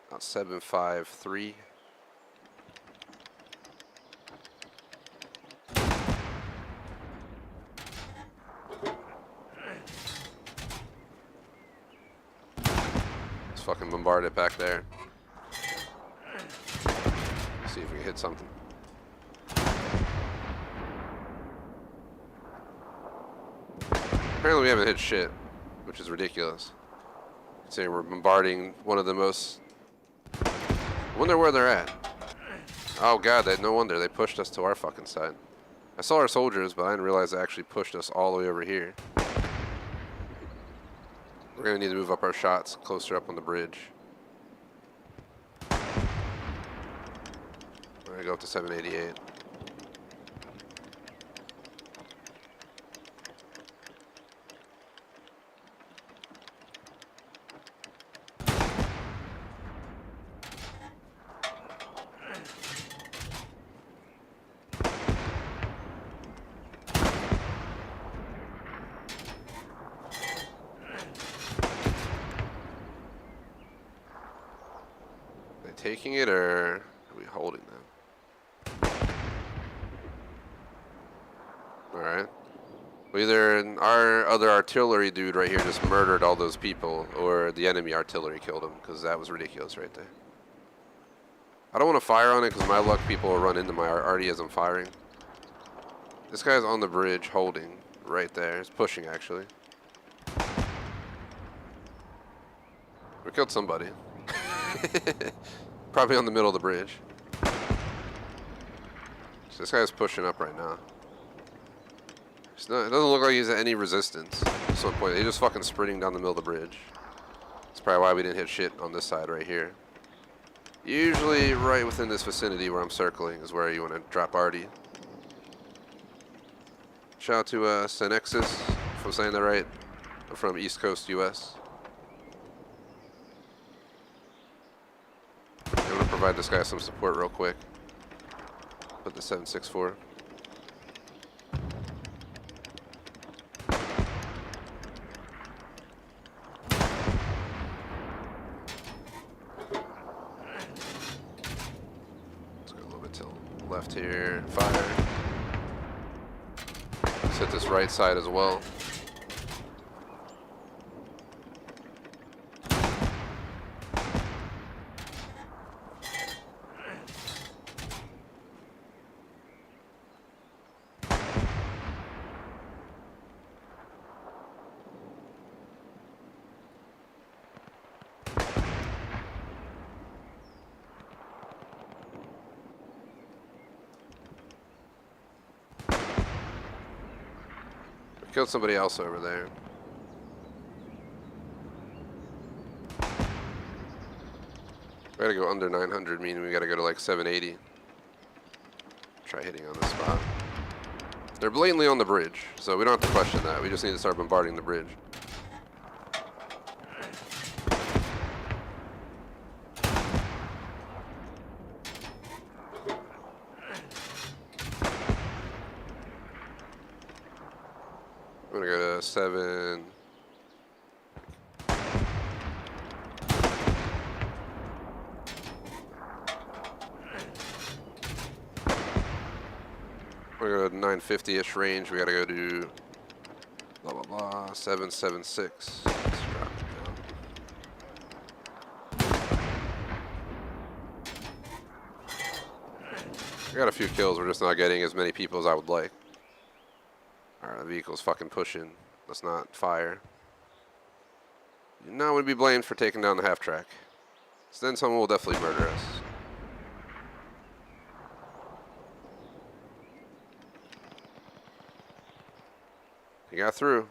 [SPEAKER 1] about 7.53. Let's fucking bombard it back there. See if we can hit something. Apparently we haven't hit shit, which is ridiculous. Considering we're bombarding one of the most... I wonder where they're at. Oh god, no wonder. They pushed us to our fucking side. I saw our soldiers, but I didn't realize they actually pushed us all the way over here. We're gonna need to move up our shots closer up on the bridge. We're gonna go up to 788. Taking it, or are we holding them? Alright. Well, either our other artillery dude right here just murdered all those people, or the enemy artillery killed him, because that was ridiculous right there. I don't want to fire on it, because my luck people will run into my arty as I'm firing. This guy's on the bridge holding right there. He's pushing, actually. We killed somebody. Probably on the middle of the bridge. So this guy's pushing up right now. It doesn't look like he's at any resistance at some point. He's just fucking sprinting down the middle of the bridge. That's probably why we didn't hit shit on this side right here. Usually right within this vicinity where I'm circling is where you want to drop arty. Shout out to Senexis, if I'm saying that right, from East Coast US. I'm going to provide this guy some support real quick. Put the 7.64. Let's go a little bit to the left here. Fire. Let's hit this right side as well. Killed somebody else over there. We gotta go under 900, meaning we gotta go to like 780. Try hitting on this spot. They're blatantly on the bridge, so we don't have to question that. We just need to start bombarding the bridge. I'm gonna go to 7. We're gonna go to 950-ish range. We gotta go to blah blah blah 776. Let's drop it down. We got a few kills. We're just not getting as many people as I would like. Alright, the vehicle's fucking pushing. Let's not fire. You're not going to be blamed for taking down the half track. So then someone will definitely murder us. He got through.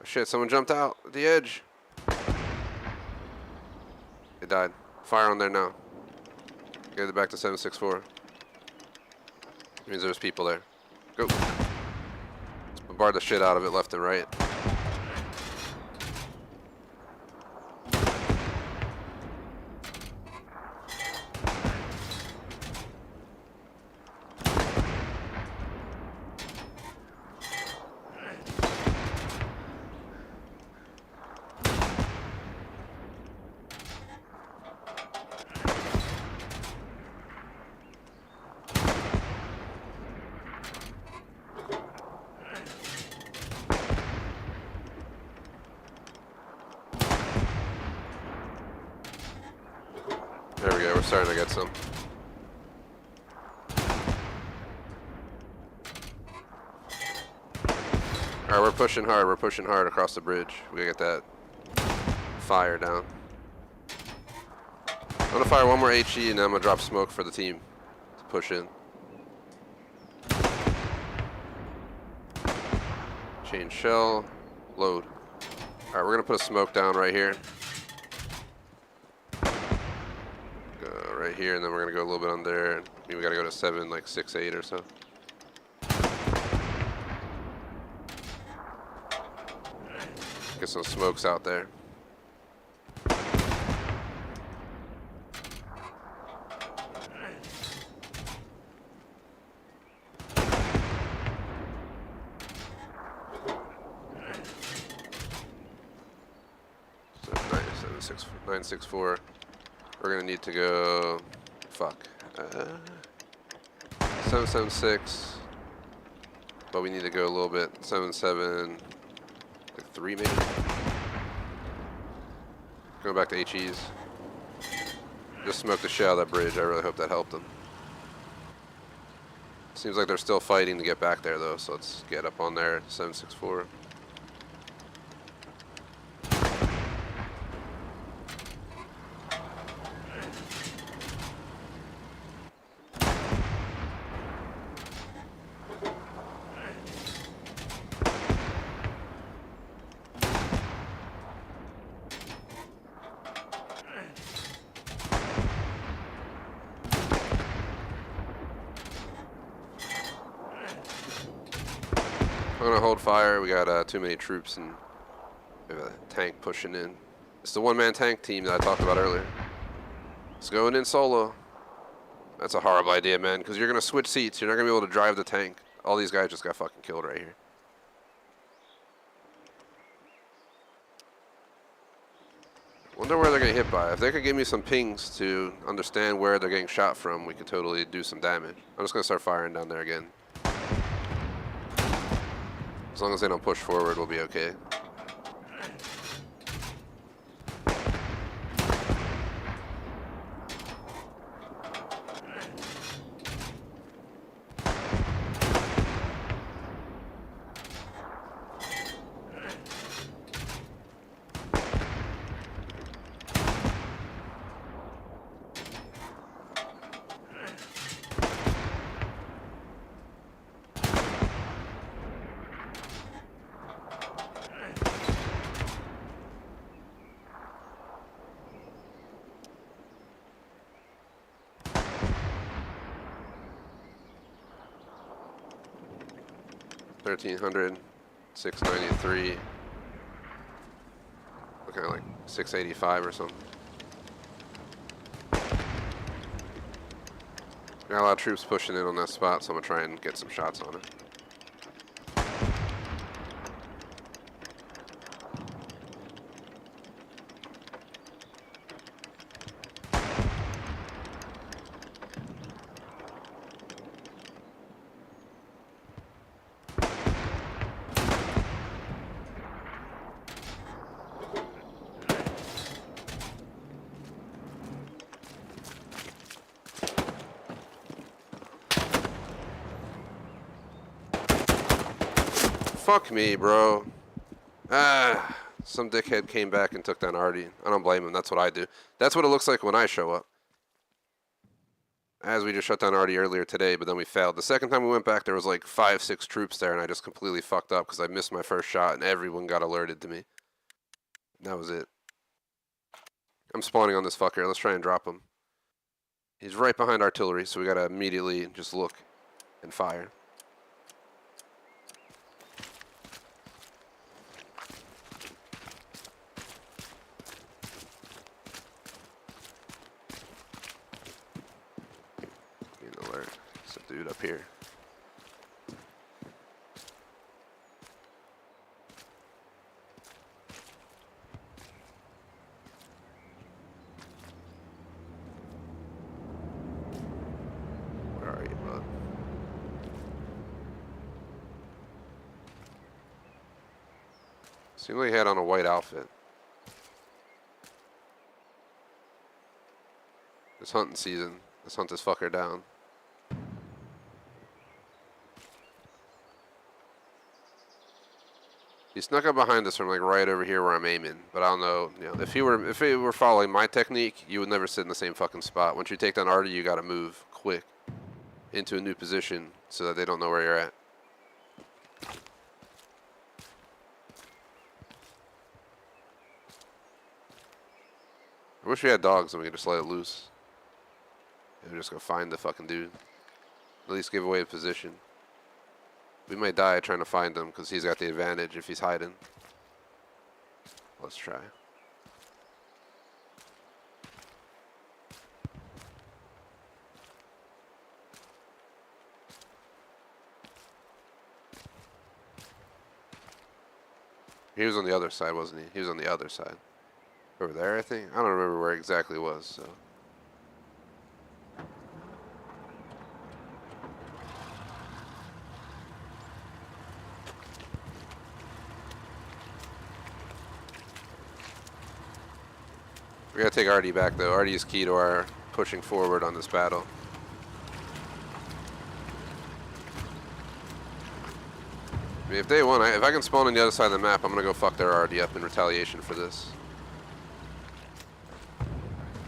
[SPEAKER 1] Oh shit, someone jumped out at the edge. It died. Fire on there now. Get it back to 764. Means there's people there. Go. Let's bombard the shit out of it left and right. starting to get some. Alright, we're pushing hard. We're pushing hard across the bridge. We gotta get that fire down. I'm gonna fire one more HE and then I'm gonna drop smoke for the team to push in. Change shell. Load. Alright, we're gonna put a smoke down right here. Go right here, and then we're gonna go a little bit under. Maybe we gotta go to 7, like 6, 8 or so. Get some smokes out there. So 964. We're gonna need to go. Fuck. 776. But we need to go a little bit. 77. Like 3 maybe. Going back to HEs. Just smoked the shit out of that bridge. I really hope that helped them. Seems like they're still fighting to get back there though, so let's get up on there. 764. I'm gonna hold fire. We got too many troops and we have a tank pushing in. It's the one-man tank team that I talked about earlier. It's going in solo. That's a horrible idea, man, because you're gonna switch seats. You're not gonna be able to drive the tank. All these guys just got fucking killed right here. Wonder where they're gonna hit by. If they could give me some pings to understand where they're getting shot from, we could totally do some damage. I'm just gonna start firing down there again. As long as they don't push forward, we'll be okay. $1,300, 693, looking at like 685 or something. Got a lot of troops pushing in on that spot, so I'm gonna try and get some shots on it. Fuck me, bro. Some dickhead came back and took down Artie. I don't blame him. That's what I do. That's what it looks like when I show up. As we just shut down Artie earlier today, but then we failed. The second time we went back, there was like 5, 6 troops there, and I just completely fucked up because I missed my first shot, and everyone got alerted to me. That was it. I'm spawning on this fucker. Let's try and drop him. He's right behind artillery, so we gotta immediately just look and fire. Alert. There's a dude up here. Where are you, bud? Seemed like he had on a white outfit. It's hunting season. Let's hunt this fucker down. He snuck up behind us from like right over here where I'm aiming, but I don't know. You know, if he were following my technique, you would never sit in the same fucking spot. Once you take down Artie, you gotta move quick into a new position so that they don't know where you're at. I wish we had dogs and we could just let it loose. And just go find the fucking dude. At least give away the position. We might die trying to find him because he's got the advantage if he's hiding. Let's try. He was on the other side, wasn't he? He was on the other side. Over there, I think? I don't remember where exactly it was, so. We gotta take Artie back, though. Artie is key to our pushing forward on this battle. I mean, if they won, if I can spawn on the other side of the map, I'm gonna go fuck their Artie up in retaliation for this.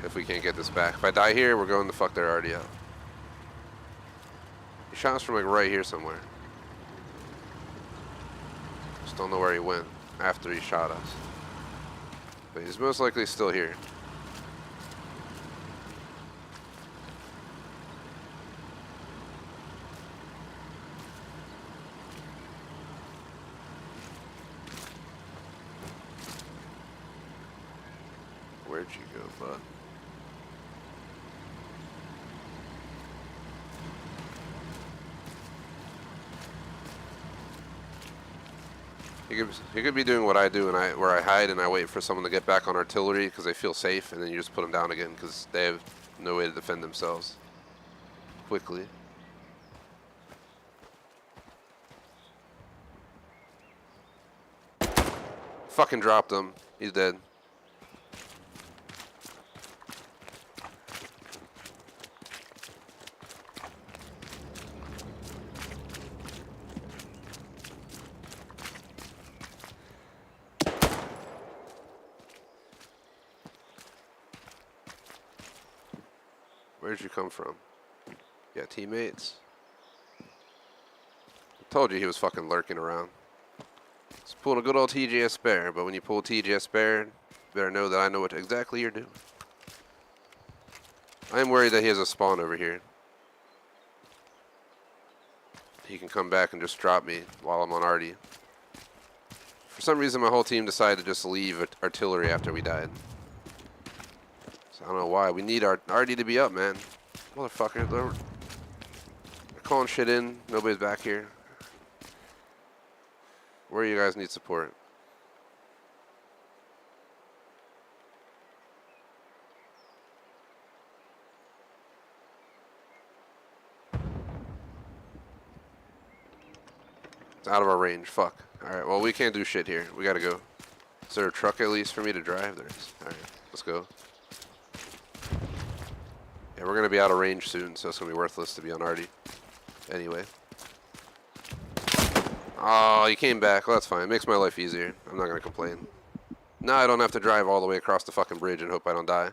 [SPEAKER 1] If we can't get this back. If I die here, we're going to fuck their Artie up. He shot us from like right here somewhere. Just don't know where he went after he shot us. But he's most likely still here. Where'd you go, bud? He could be doing what I do, and where I hide and I wait for someone to get back on artillery because they feel safe, and then you just put them down again because they have no way to defend themselves quickly. Fucking dropped him. He's dead. Where'd you come from? Yeah, teammates. I told you he was fucking lurking around. He's pulling a good old TGS spare, but when you pull TGS spare, you better know that I know what exactly you're doing. I am worried that he has a spawn over here. He can come back and just drop me while I'm on Artie. For some reason, my whole team decided to just leave artillery after we died. I don't know why. We need our Artie to be up, man. Motherfucker. They're calling shit in. Nobody's back here. Where you guys need support? It's out of our range. Fuck. Alright, well, we can't do shit here. We gotta go. Is there a truck at least for me to drive? There is. Alright, let's go. Yeah, we're gonna be out of range soon, so it's gonna be worthless to be on Artie. Anyway. Oh, he came back. Well, that's fine. It makes my life easier. I'm not gonna complain. Now I don't have to drive all the way across the fucking bridge and hope I don't die.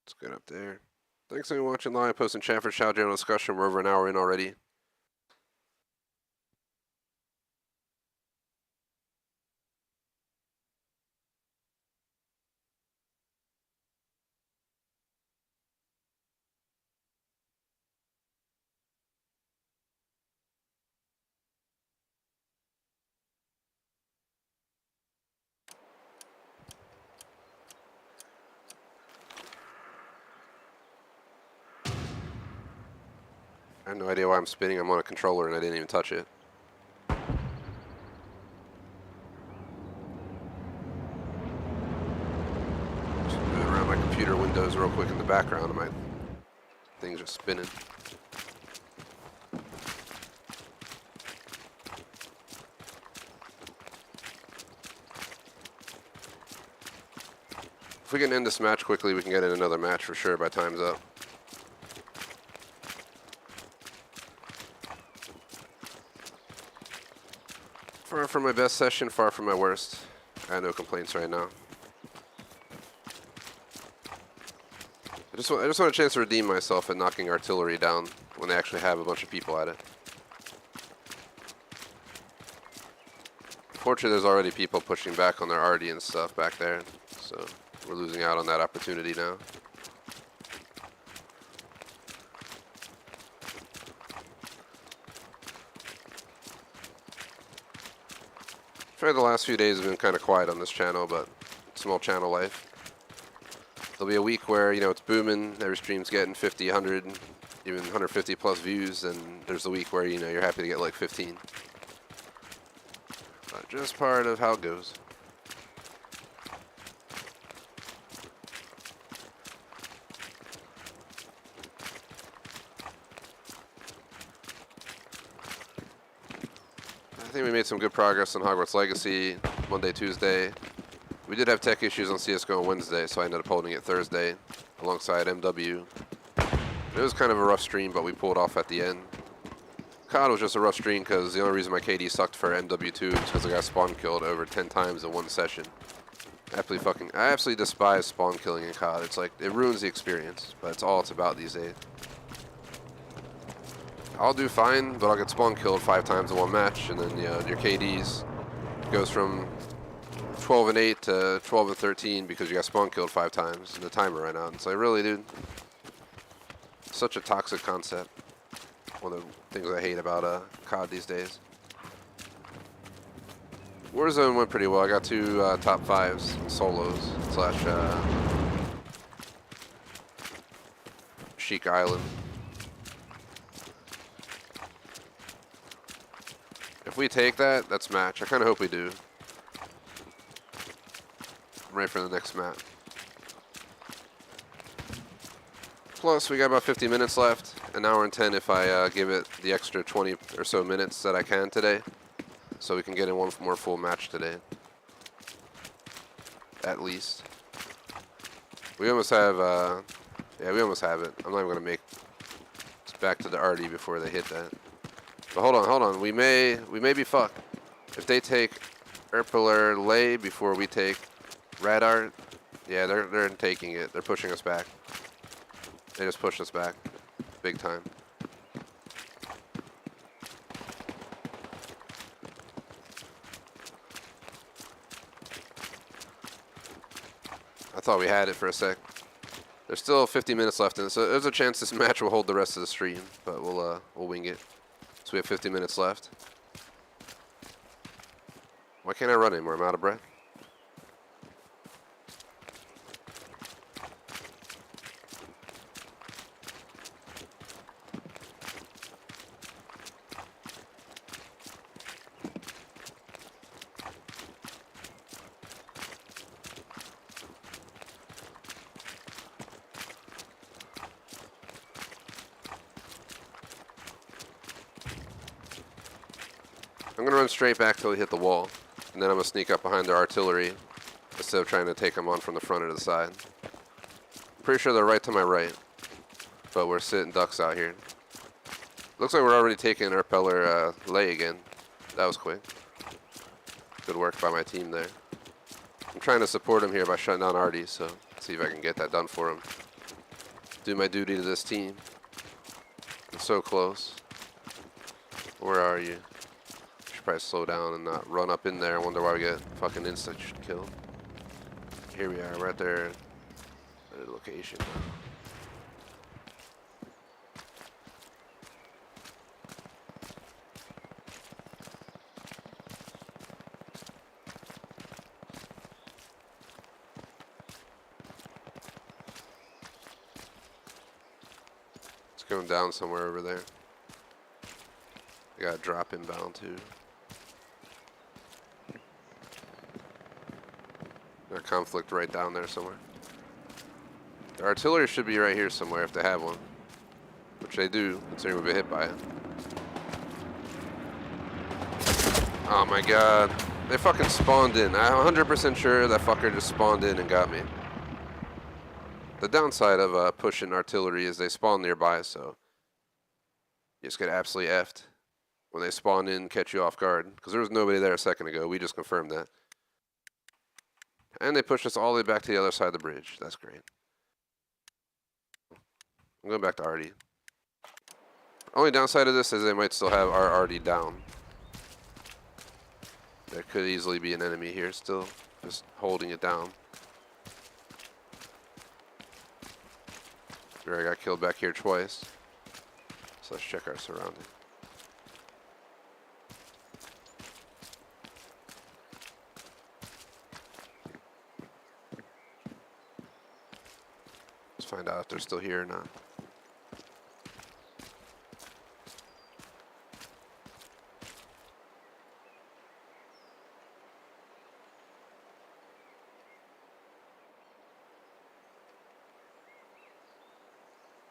[SPEAKER 1] Let's get up there. Thanks for watching live. Post in chat for shout general discussion. We're over an hour in already. have no idea why I'm spinning. I'm on a controller and I didn't even touch it. Just moving around my computer windows real quick in the background and my things are spinning. If we can end this match quickly, we can get in another match for sure by time's up. Far from my best session, far from my worst. I have no complaints right now. I just want a chance to redeem myself at knocking artillery down when they actually have a bunch of people at it. Fortunately, there's already people pushing back on their arty and stuff back there, so we're losing out on that opportunity now. The last few days have been kind of quiet on this channel, but small channel life. There'll be a week where, you know, it's booming, every stream's getting 50, 100, even 150 plus views, and there's a week where, you know, you're happy to get like 15. But just part of how it goes. I think we made some good progress on Hogwarts Legacy Monday, Tuesday. We did have tech issues on CSGO on Wednesday, so I ended up holding it Thursday alongside MW. It was kind of a rough stream, but we pulled off at the end. COD was just a rough stream because the only reason my KD sucked for MW2 is because I got spawn killed over 10 times in one session. I absolutely despise spawn killing in COD. It's like, it ruins the experience, but it's all it's about these days. I'll do fine, but I'll get spawn killed 5 times in one match, and then, you know, your KDs goes from 12 and 8 to 12 and 13 because you got spawn killed 5 times and the timer ran out. It's like, really, dude? Such a toxic concept. One of the things I hate about COD these days. Warzone went pretty well. I got 2 top 5s solos / Chic Island. If we take that, that's match. I kind of hope we do. I'm ready for the next map. Plus, we got about 50 minutes left. An hour and 10 if I give it the extra 20 or so minutes that I can today. So we can get in one more full match today. At least. We almost have, yeah, we almost have it. I'm not even going to make it back to the arty before they hit that. But hold on. We may be fucked. If they take Erpiler Lay before we take Radar, yeah, they're taking it. They're pushing us back. They just pushed us back. Big time. I thought we had it for a sec. There's still 50 minutes left in it, so there's a chance this match will hold the rest of the stream, but we'll wing it. So we have 50 minutes left. Why can't I run anymore? I'm out of breath. I'm going to run straight back till we hit the wall, and then I'm going to sneak up behind their artillery instead of trying to take them on from the front or the side. I'm pretty sure they're right to my right, but we're sitting ducks out here. Looks like we're already taking Erpeller Lay again. That was quick. Good work by my team there. I'm trying to support him here by shutting down arties, so see if I can get that done for him. Do my duty to this team. I'm so close. Where are you? Probably slow down and not run up in there. I wonder why we get fucking instant kill. Here we are, right there at the location. It's going down somewhere over there. got a drop inbound too. A conflict right down there somewhere. The artillery should be right here somewhere if they have one. Which they do, considering we've been hit by it. Oh my god. They fucking spawned in. I'm 100% sure that fucker just spawned in and got me. The downside of pushing artillery is they spawn nearby, so you just get absolutely effed when they spawn in, catch you off guard. Because there was nobody there a second ago. We just confirmed that. And they pushed us all the way back to the other side of the bridge. That's great. I'm going back to Artie. Only downside of this is they might still have our Artie down. There could easily be an enemy here still, just holding it down. I got killed back here twice. So let's check our surroundings. Let's find out if they're still here or not.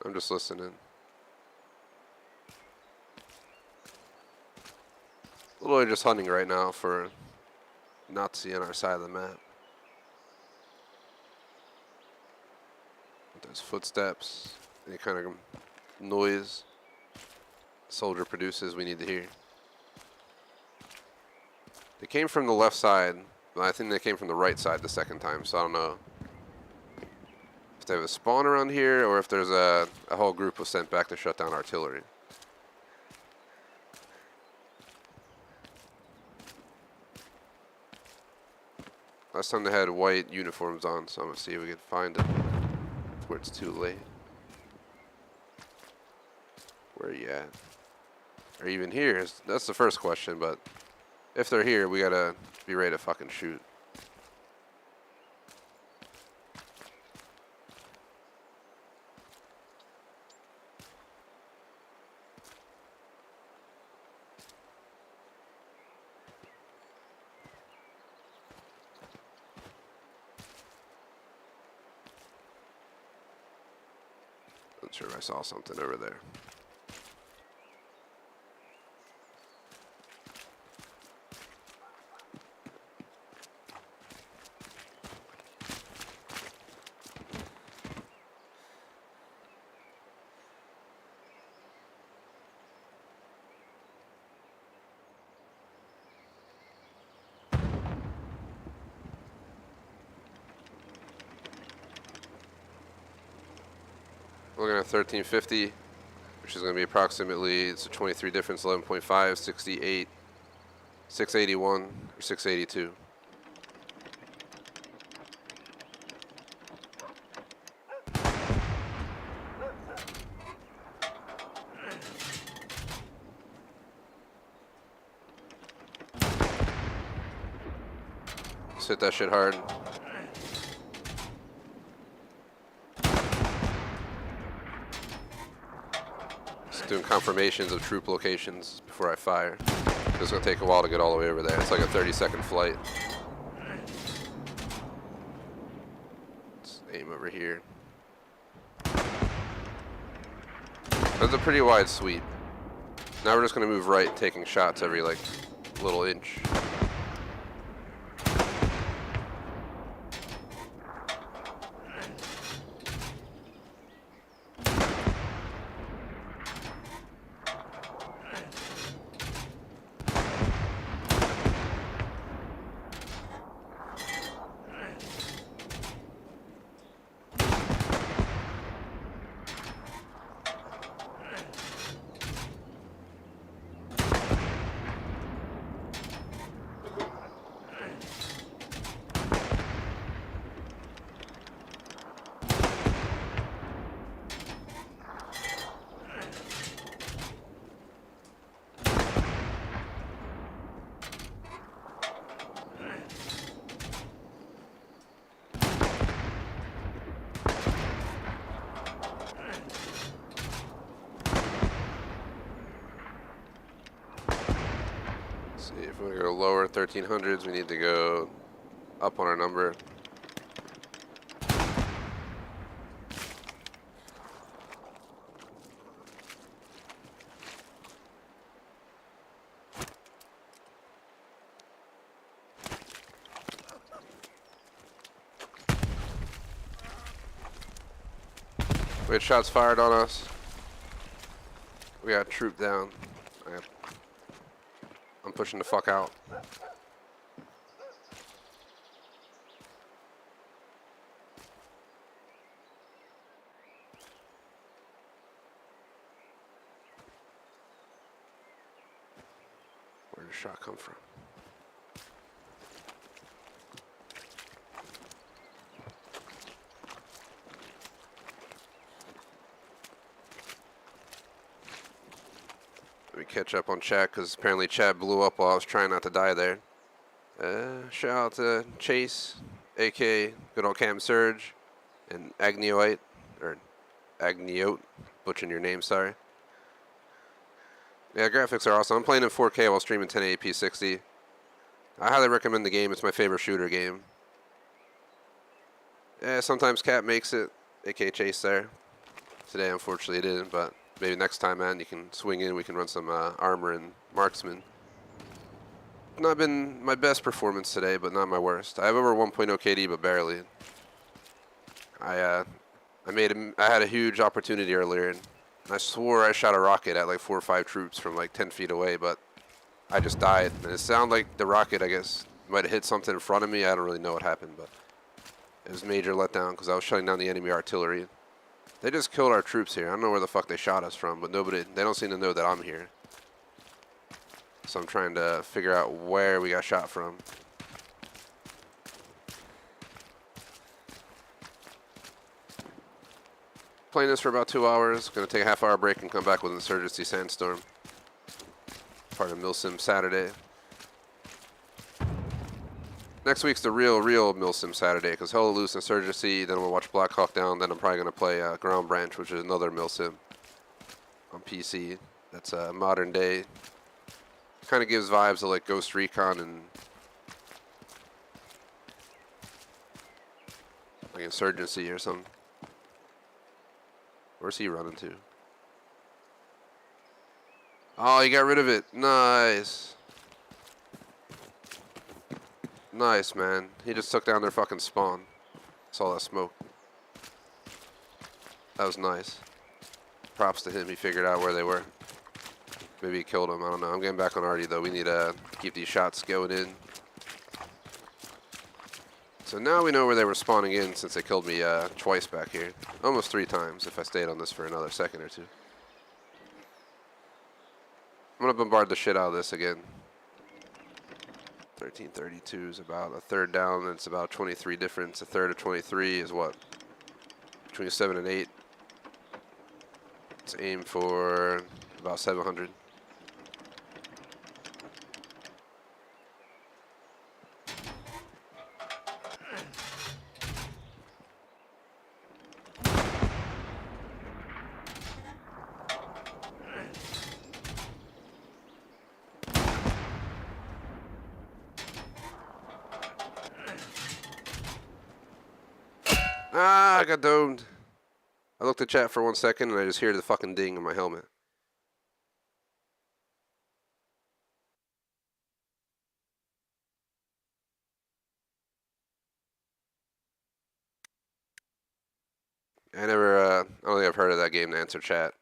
[SPEAKER 1] I'm just listening. Literally just hunting right now for Nazi on our side of the map. There's footsteps, any kind of noise soldier produces we need to hear. They came from the left side, but I think they came from the right side the second time, so I don't know if they have a spawn around here or if there's a whole group was sent back to shut down artillery. Last time they had white uniforms on, so I'm gonna see if we can find it before it's too late. Where are you at? Are you even here? That's the first question, but if they're here, we gotta be ready to fucking shoot. Not sure if I saw something over there. Looking at 1350, which is going to be approximately, it's a 23 difference, 11.5, 68, 681, or 682. Let's hit that shit hard. Doing confirmations of troop locations before I fire. It's going to take a while to get all the way over there. It's like a 30-second flight. Let's aim over here. That's a pretty wide sweep. Now we're just going to move right, taking shots every like little inch. lower 1300s. We need to go up on our number. We had shots fired on us. We got troop down. I'm pushing the fuck out. Where did the shot come from? Let me catch up on chat because apparently chat blew up while I was trying not to die there. Shout out to Chase, aka good old Cam Surge, and Agneoite, or Agneote, butchering your name, sorry. Yeah, graphics are awesome. I'm playing in 4K while streaming 1080p 60. I highly recommend the game. It's my favorite shooter game. Yeah, sometimes Cat makes it, aka Chase there. Today, unfortunately, it didn't, but maybe next time, man, you can swing in. We can run some armor and marksman. Not been my best performance today, but not my worst. I have over 1.0 KD, but barely. I had a huge opportunity earlier, and I swore I shot a rocket at like 4 or 5 troops from like 10 feet away, but I just died. And it sounded like the rocket, I guess, might have hit something in front of me. I don't really know what happened, but it was a major letdown because I was shutting down the enemy artillery. They just killed our troops here. I don't know where the fuck they shot us from, but they don't seem to know that I'm here. So I'm trying to figure out where we got shot from. Playing this for about 2 hours. Gonna take a half-hour break and come back with Insurgency Sandstorm. Part of Milsim Saturday. Next week's the real Milsim Saturday, because Hella Loose Insurgency, then I'm gonna watch Black Hawk Down, then I'm probably gonna play Ground Branch, which is another Milsim on PC. That's modern day. Kind of gives vibes of like Ghost Recon and like Insurgency or something. Where's he running to? Oh, he got rid of it. Nice. Nice, man. He just took down their fucking spawn. Saw that smoke. That was nice. Props to him. He figured out where they were. Maybe he killed him. I don't know. I'm getting back on Artie, though. We need to keep these shots going in. So now we know where they were spawning in since they killed me twice back here. Almost 3 times if I stayed on this for another second or 2. I'm going to bombard the shit out of this again. 1332 is about a third down. It's about 23 difference. A third of 23 is what? Between 7 and 8. Let's aim for about 700. Ah, I got domed. I looked at chat for 1 second and I just hear the fucking ding in my helmet. I don't think I've heard of that game to answer chat.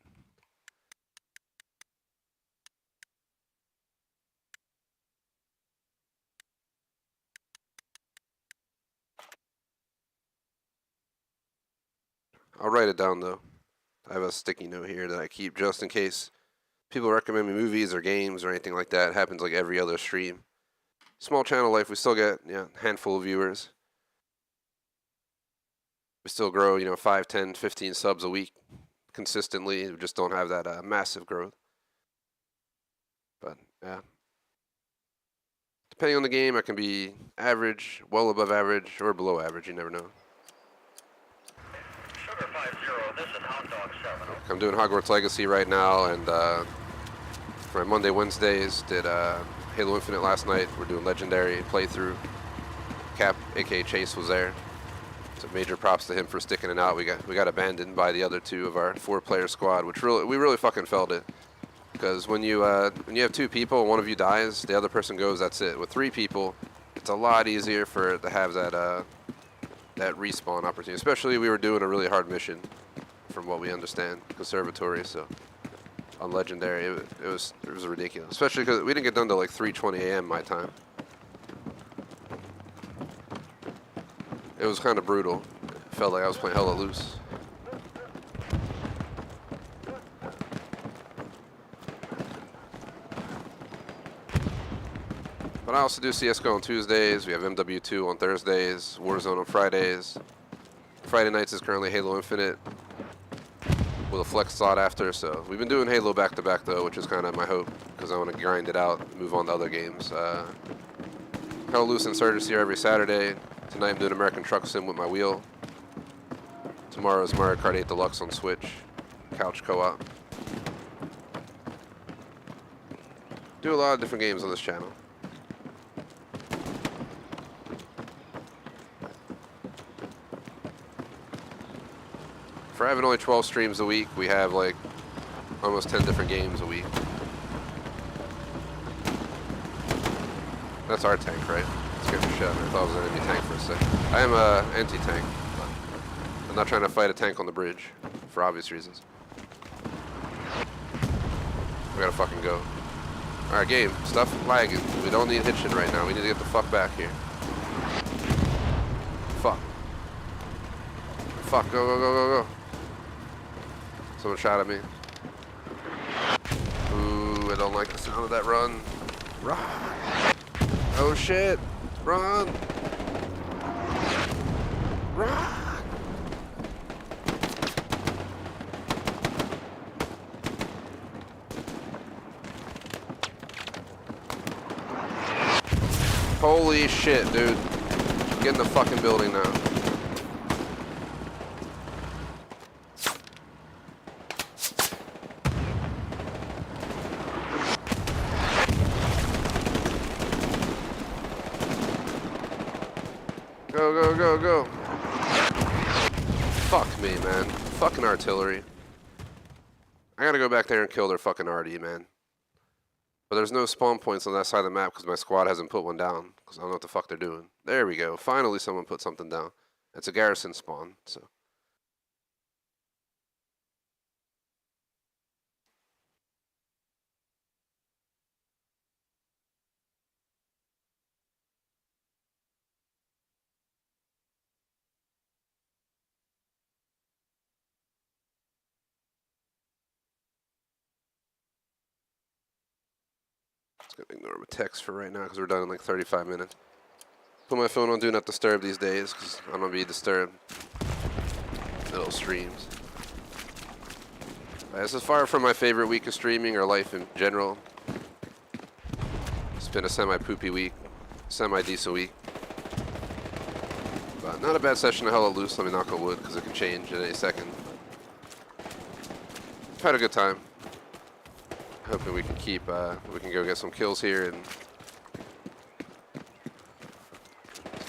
[SPEAKER 1] I'll write it down though. I have a sticky note here that I keep just in case people recommend me movies or games or anything like that. It happens like every other stream. Small channel life, we still get a handful of viewers. We still grow, 5, 10, 15 subs a week consistently. We just don't have that massive growth. But yeah. Depending on the game, I can be average, well above average, or below average. You never know.
[SPEAKER 2] Sugar 50, this is Hot Dog 7.
[SPEAKER 1] I'm doing Hogwarts Legacy right now, and for my Monday, Wednesdays, did Halo Infinite last night. We're doing Legendary playthrough. Cap, aka Chase, was there. So major props to him for sticking it out. We got abandoned by the other two of our 4-player squad, which we really fucking felt it. Because when you have 2 people, one of you dies, the other person goes. That's it. With 3 people, it's a lot easier to have that respawn opportunity. Especially we were doing a really hard mission, from what we understand, Conservatory. So on Legendary, it was ridiculous. Especially because we didn't get done till like 3:20 a.m. my time. It was kind of brutal. It felt like I was playing hella loose. But I also do CSGO on Tuesdays. We have MW2 on Thursdays. Warzone on Fridays. Friday nights is currently Halo Infinite with a flex slot after. So we've been doing Halo back to back though, which is kind of my hope because I want to grind it out, and move on to other games. Hella Loose Insurgency every Saturday. Tonight I'm doing American Truck Sim with my wheel. Tomorrow is Mario Kart 8 Deluxe on Switch. Couch co-op. Do a lot of different games on this channel. For having only 12 streams a week, we have like almost 10 different games a week. That's our tank, right? Scared the shit out of me. I thought it was an enemy tank for a second. I am a anti-tank, but I'm not trying to fight a tank on the bridge, for obvious reasons. We gotta fucking go. Alright, game. Stuff lagging. We don't need hitching right now. We need to get the fuck back here. Fuck. Fuck. Go, go, go, go, go. Someone shot at me. Ooh, I don't like the sound of that run. Run! Oh shit! Run! Run! Holy shit, dude. Get in the fucking building now. Go, go, go, go. Fuck me, man. Fucking artillery. I gotta go back there and kill their fucking RD, man. But there's no spawn points on that side of the map because my squad hasn't put one down. Because I don't know what the fuck they're doing. There we go. Finally someone put something down. It's a garrison spawn, so. Just gonna ignore my text for right now because we're done in like 35 minutes. Put my phone on Do Not Disturb these days because I'm gonna be disturbed. Little streams. This is far from my favorite week of streaming or life in general. It's been a semi-poopy week, semi-decent week. But not a bad session of Hella Loose, let me knock on wood because it can change at any second. I've had a good time. Hoping we can keep, we can go get some kills here and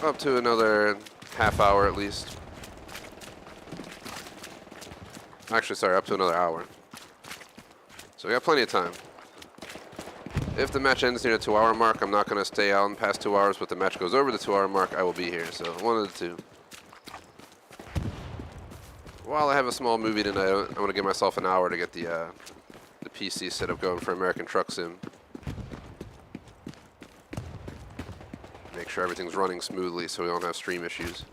[SPEAKER 1] up to another half hour at least. Actually, sorry, up to another hour. So we got plenty of time. If the match ends near the 2-hour mark, I'm not going to stay on past 2 hours, but the match goes over the 2-hour mark, I will be here. So one of the two. While I have a small movie tonight, I'm going to give myself an hour to get the PC setup going for American Truck Sim. Make sure everything's running smoothly so we don't have stream issues.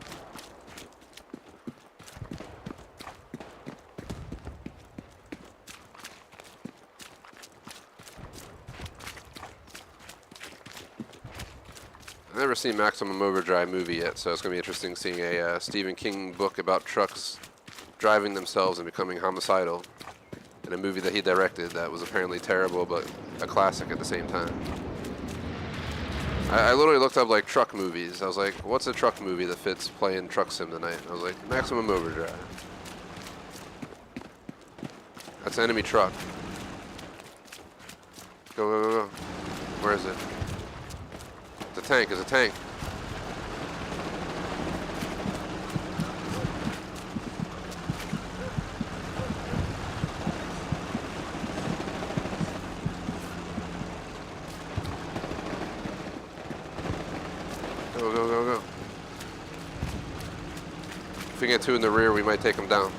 [SPEAKER 1] I've never seen Maximum Overdrive movie yet, so it's going to be interesting seeing a Stephen King book about trucks driving themselves and becoming homicidal in a movie that he directed that was apparently terrible but a classic at the same time. I literally looked up like truck movies. I was like, what's a truck movie that fits playing Truck Sim tonight? I was like, Maximum Overdrive. That's an enemy truck. Go, go, go, go. Where is it? It's a tank, it's a tank. Go, go, go, go. If we get two in the rear, we might take them down.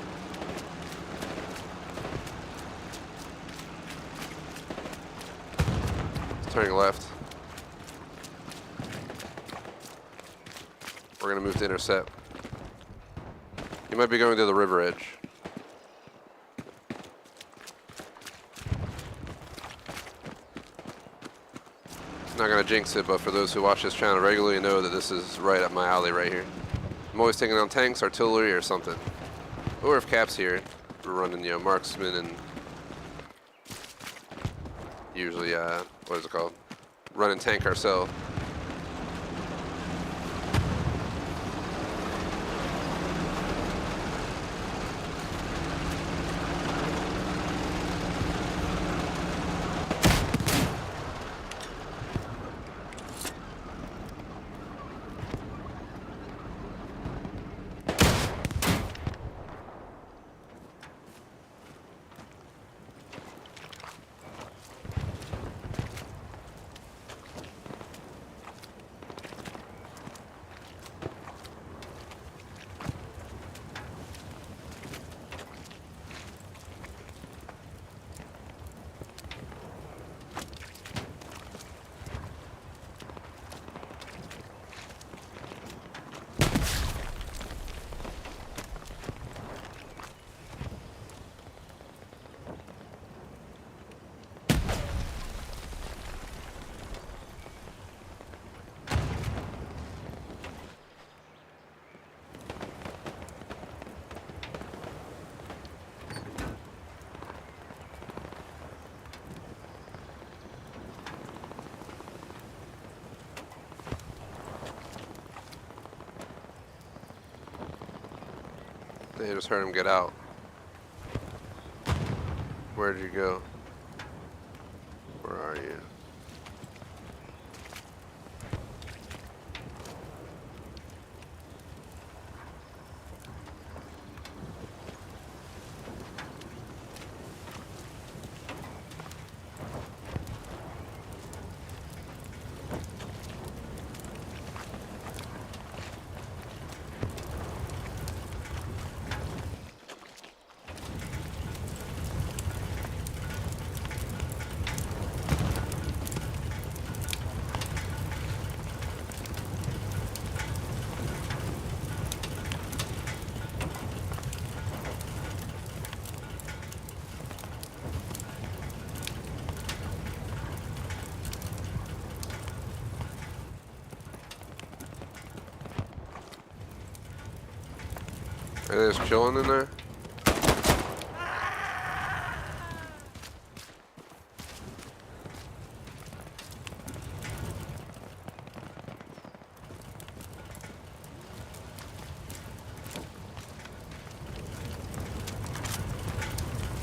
[SPEAKER 1] Turning left. We're gonna move to intercept. You might be going to the river edge. Not gonna jinx it, but for those who watch this channel regularly know that this is right up my alley right here. I'm always taking on tanks, artillery, or something. Or if Cap's here, we're running, you know, marksman and usually, what is it called? Running tank ourselves. They just heard him get out. Where'd you go? Where are you? Are they just chilling in there?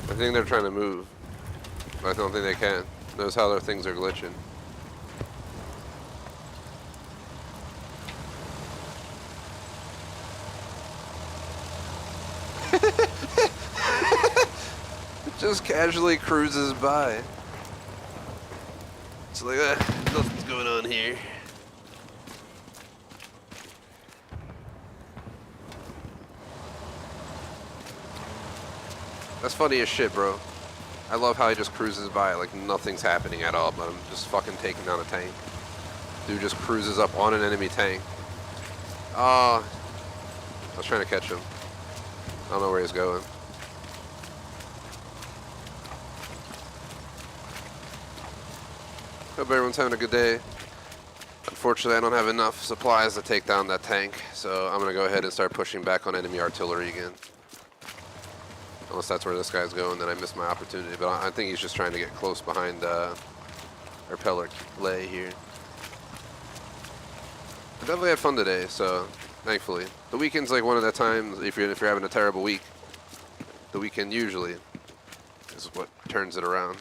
[SPEAKER 1] I think they're trying to move. I don't think they can. Notice how their things are glitching. Just casually cruises by. It's like, nothing's going on here. That's funny as shit, bro. I love how he just cruises by like nothing's happening at all, but I'm just fucking taking down a tank. Dude just cruises up on an enemy tank. I was trying to catch him. I don't know where he's going. Hope everyone's having a good day. Unfortunately, I don't have enough supplies to take down that tank, so I'm going to go ahead and start pushing back on enemy artillery again. Unless that's where this guy's going, then I missed my opportunity. But I think he's just trying to get close behind our Pellet lay here. I definitely had fun today, so thankfully. The weekend's like one of the times, if you're having a terrible week, the weekend usually is what turns it around.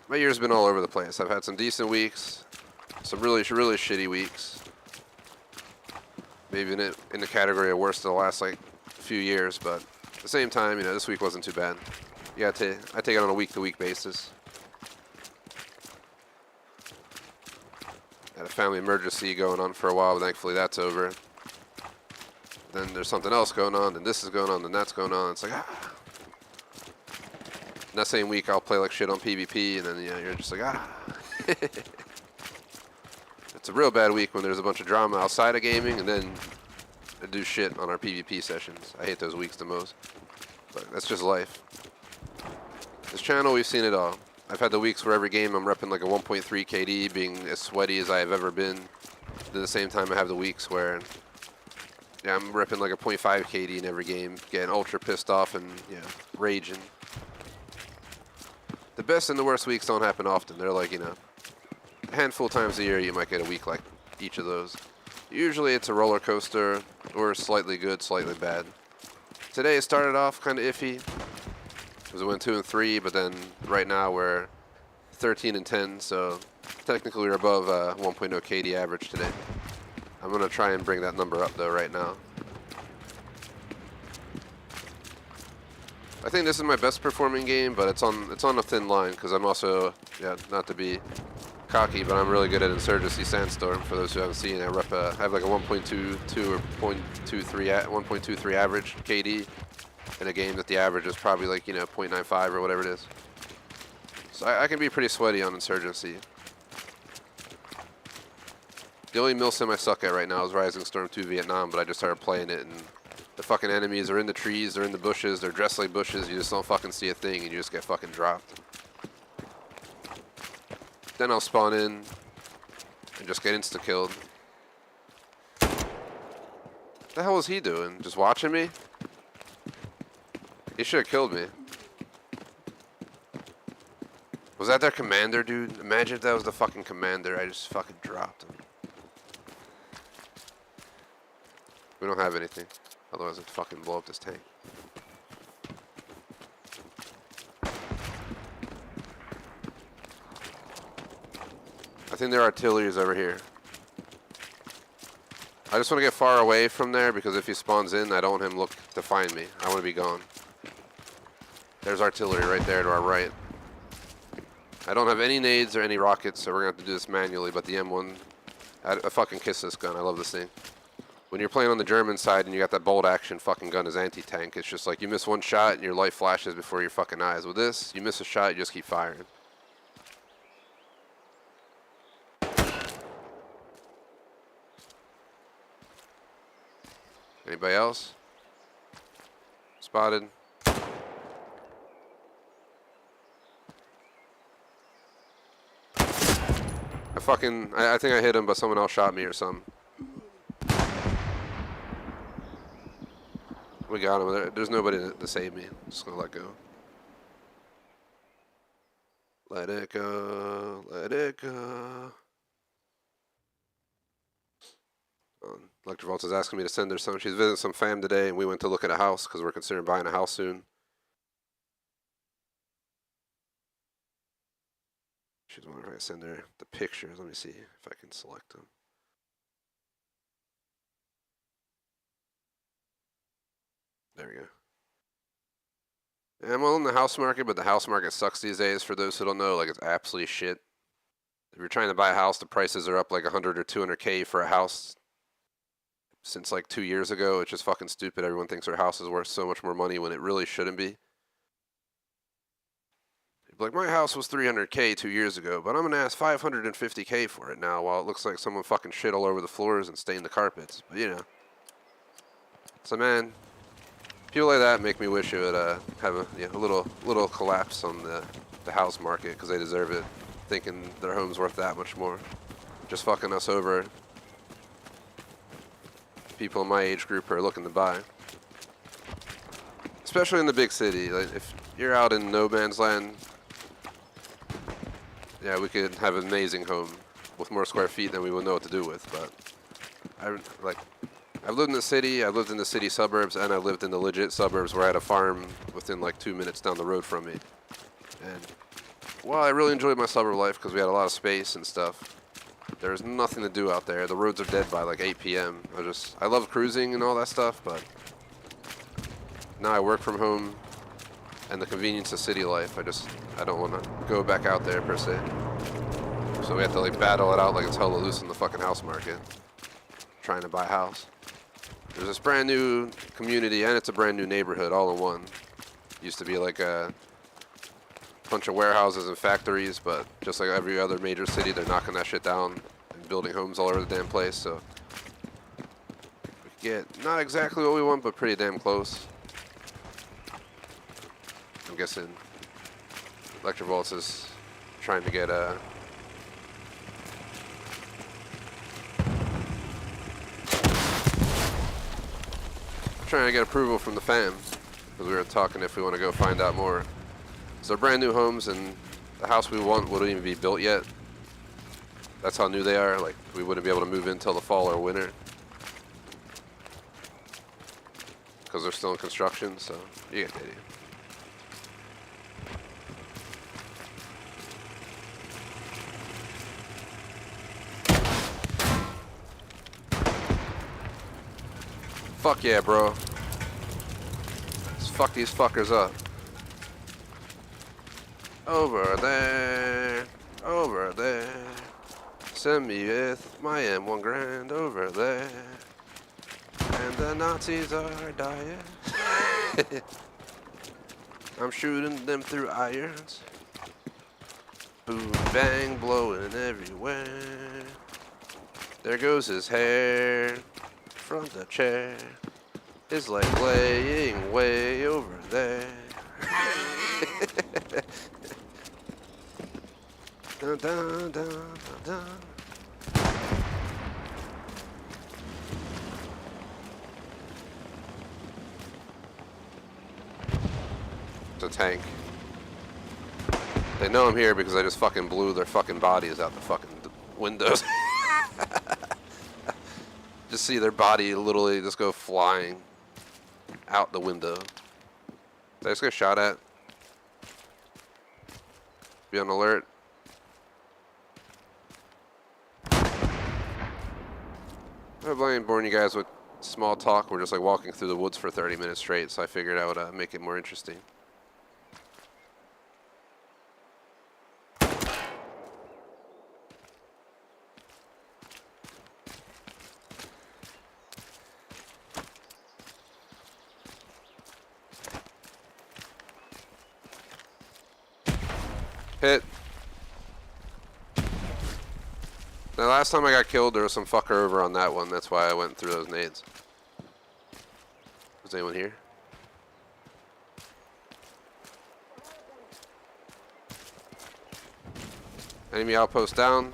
[SPEAKER 1] My year's been all over the place. I've had some decent weeks, Some really shitty weeks. Maybe in the category of worst of the last like few years, but at the same time, you know, this week wasn't too bad. Yeah, I take it on a week-to-week basis. Had a family emergency going on for a while, but thankfully that's over. Then there's something else going on, then this is going on, then that's going on. It's like, ah. And that same week, I'll play like shit on PvP, and then, you know, you're just like, ah. It's a real bad week when there's a bunch of drama outside of gaming, and then I do shit on our PvP sessions. I hate those weeks the most. But that's just life. This channel, we've seen it all. I've had the weeks where every game I'm repping like a 1.3 KD, being as sweaty as I have ever been. At the same time, I have the weeks where, yeah, I'm repping like a 0.5 KD in every game, getting ultra pissed off and, yeah, raging. The best and the worst weeks don't happen often. They're like, you know, a handful of times a year you might get a week like each of those. Usually it's a roller coaster, or slightly good, slightly bad. Today it started off kind of iffy, because it went 2 and 3, but then right now we're 13 and 10, so technically we're above 1.0 KD average today. I'm gonna try and bring that number up though right now. I think this is my best performing game, but it's on a thin line because I'm also, yeah, not to be cocky, but I'm really good at Insurgency Sandstorm. For those who haven't seen it, I have like a 1.22 or 1.23 average KD in a game that the average is probably like, you know, 0.95 or whatever it is. So I can be pretty sweaty on Insurgency. The only milsim I suck at right now is Rising Storm 2 Vietnam, but I just started playing it, and the fucking enemies are in the trees, they're in the bushes, they're dressed like bushes, you just don't fucking see a thing, and you just get fucking dropped. Then I'll spawn in and just get insta-killed. What the hell was he doing? Just watching me? He should have killed me. Was that their commander, dude? Imagine if that was the fucking commander. I just fucking dropped him. We don't have anything. Otherwise I'd fucking blow up this tank. I think their artillery is over here. I just want to get far away from there because if he spawns in, I don't want him look to find me. I want to be gone. There's artillery right there to our right. I don't have any nades or any rockets, so we're going to have to do this manually, but the M1, I fucking kiss this gun. I love this thing. When you're playing on the German side and you got that bolt action fucking gun as anti-tank, it's just like you miss one shot and your light flashes before your fucking eyes. With this, you miss a shot, you just keep firing. Anybody else? Spotted. I think I hit him, but someone else shot me or something. We got him. There's nobody to save me. I'm just gonna let go. Let it go. Let it go. Lxvi is asking me to send her some. She's visiting some fam today, and we went to look at a house because we're considering buying a house soon. She's wondering if I send her the pictures. Let me see if I can select them. There we go. Yeah, I'm all in the house market, but the house market sucks these days. For those who don't know, like, it's absolutely shit. If you're trying to buy a house, the prices are up like 100 or 200K for a house since like 2 years ago. It's just fucking stupid. Everyone thinks their house is worth so much more money when it really shouldn't be. Like, my house was 300K 2 years ago, but I'm gonna ask 550K for it now, while it looks like someone fucking shit all over the floors and stained the carpets. But, you know. So, man, people like that make me wish it would have a little collapse on the house market, because they deserve it, thinking their home's worth that much more. Just fucking us over. People in my age group are looking to buy. Especially in the big city. Like, if you're out in no man's land, yeah, we could have an amazing home with more square feet than we would know what to do with. But I've lived in the city, I've lived in the city suburbs, and I've lived in the legit suburbs where I had a farm within like 2 minutes down the road from me. And well, I really enjoyed my suburb life because we had a lot of space and stuff. There's nothing to do out there. The roads are dead by like 8 p.m. I love cruising and all that stuff, but now I work from home and the convenience of city life. I don't want to go back out there per se. So we have to like battle it out like it's hella loose in the fucking house market, trying to buy a house. There's this brand new community and it's a brand new neighborhood all in one. Used to be like a bunch of warehouses and factories, but just like every other major city, they're knocking that shit down and building homes all over the damn place. So we get not exactly what we want, but pretty damn close. I'm guessing Electrovolts is trying to get approval from the fam, because we were talking if we want to go find out more. So they're brand new homes, and the house we want wouldn't even be built yet. That's how new they are. Like, we wouldn't be able to move in till the fall or winter, because they're still in construction. So you get the idea. Fuck yeah, bro. Let's fuck these fuckers up. Over there, over there. Send me with my M1 Grand over there. And the Nazis are dying. I'm shooting them through irons. Boom, bang, blowing everywhere. There goes his hair from the chair. It's like laying way over there. Dun, dun, dun, dun, dun. It's a tank. They know I'm here because I just fucking blew their fucking bodies out the fucking windows. Just see their body literally just go flying out the window. Did I just get shot at? Be on alert. I'm not boring you guys with small talk. We're just like walking through the woods for 30 minutes straight, so I figured I would make it more interesting. Hit. Now, last time I got killed, there was some fucker over on that one. That's why I went through those nades. Is anyone here? Enemy outpost down.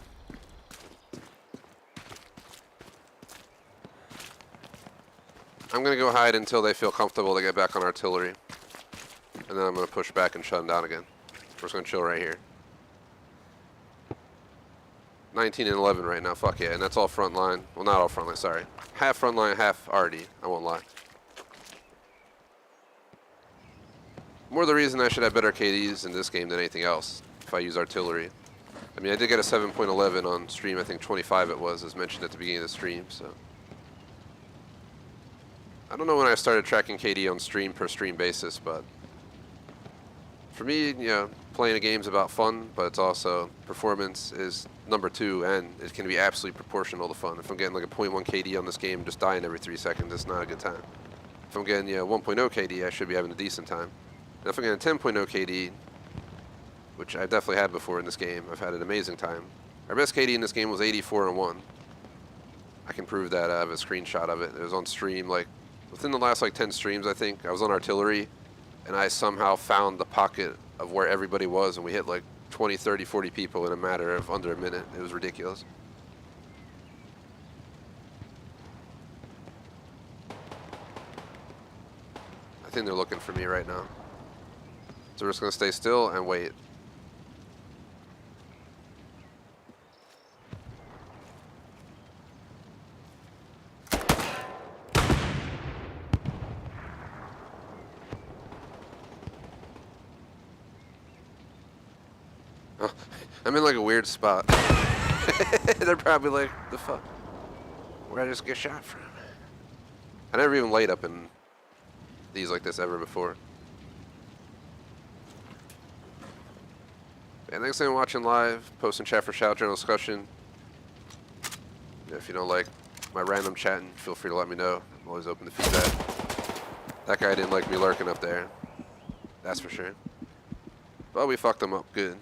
[SPEAKER 1] I'm gonna go hide until they feel comfortable to get back on artillery. And then I'm gonna push back and shut them down again. We're just gonna chill right here. 19 and 11 right now, fuck yeah, and that's all front line. Well, not all front line, sorry. Half front line, half RD, I won't lie. More the reason I should have better KDs in this game than anything else, if I use artillery. I mean, I did get a 7.11 on stream, I think 25 it was, as mentioned at the beginning of the stream, so. I don't know when I started tracking KD on stream per stream basis, but for me, you know, playing a game's about fun, but it's also performance is number two, and it can be absolutely proportional to fun. If I'm getting like a 0.1 KD on this game, just dying every 3 seconds, it's not a good time. If I'm getting 1.0 KD, I should be having a decent time. And if I'm getting 10.0 KD, which I definitely had before in this game, I've had an amazing time. Our best KD in this game was 84 and 1. I can prove that. I have a screenshot of it. It was on stream, like within the last like 10 streams, I think. I was on artillery, and I somehow found the pocket of where everybody was, and we hit like 20, 30, 40 people in a matter of under a minute. It was ridiculous. I think they're looking for me right now. So we're just gonna stay still and wait. I'm in like a weird spot. They're probably like, the fuck? Where'd I just get shot from? I never even laid up in these like this ever before. And thanks for watching live. Post in chat for shout, general discussion. If you don't like my random chatting, feel free to let me know. I'm always open to feedback. That guy didn't like me lurking up there. That's for sure. But we fucked him up good.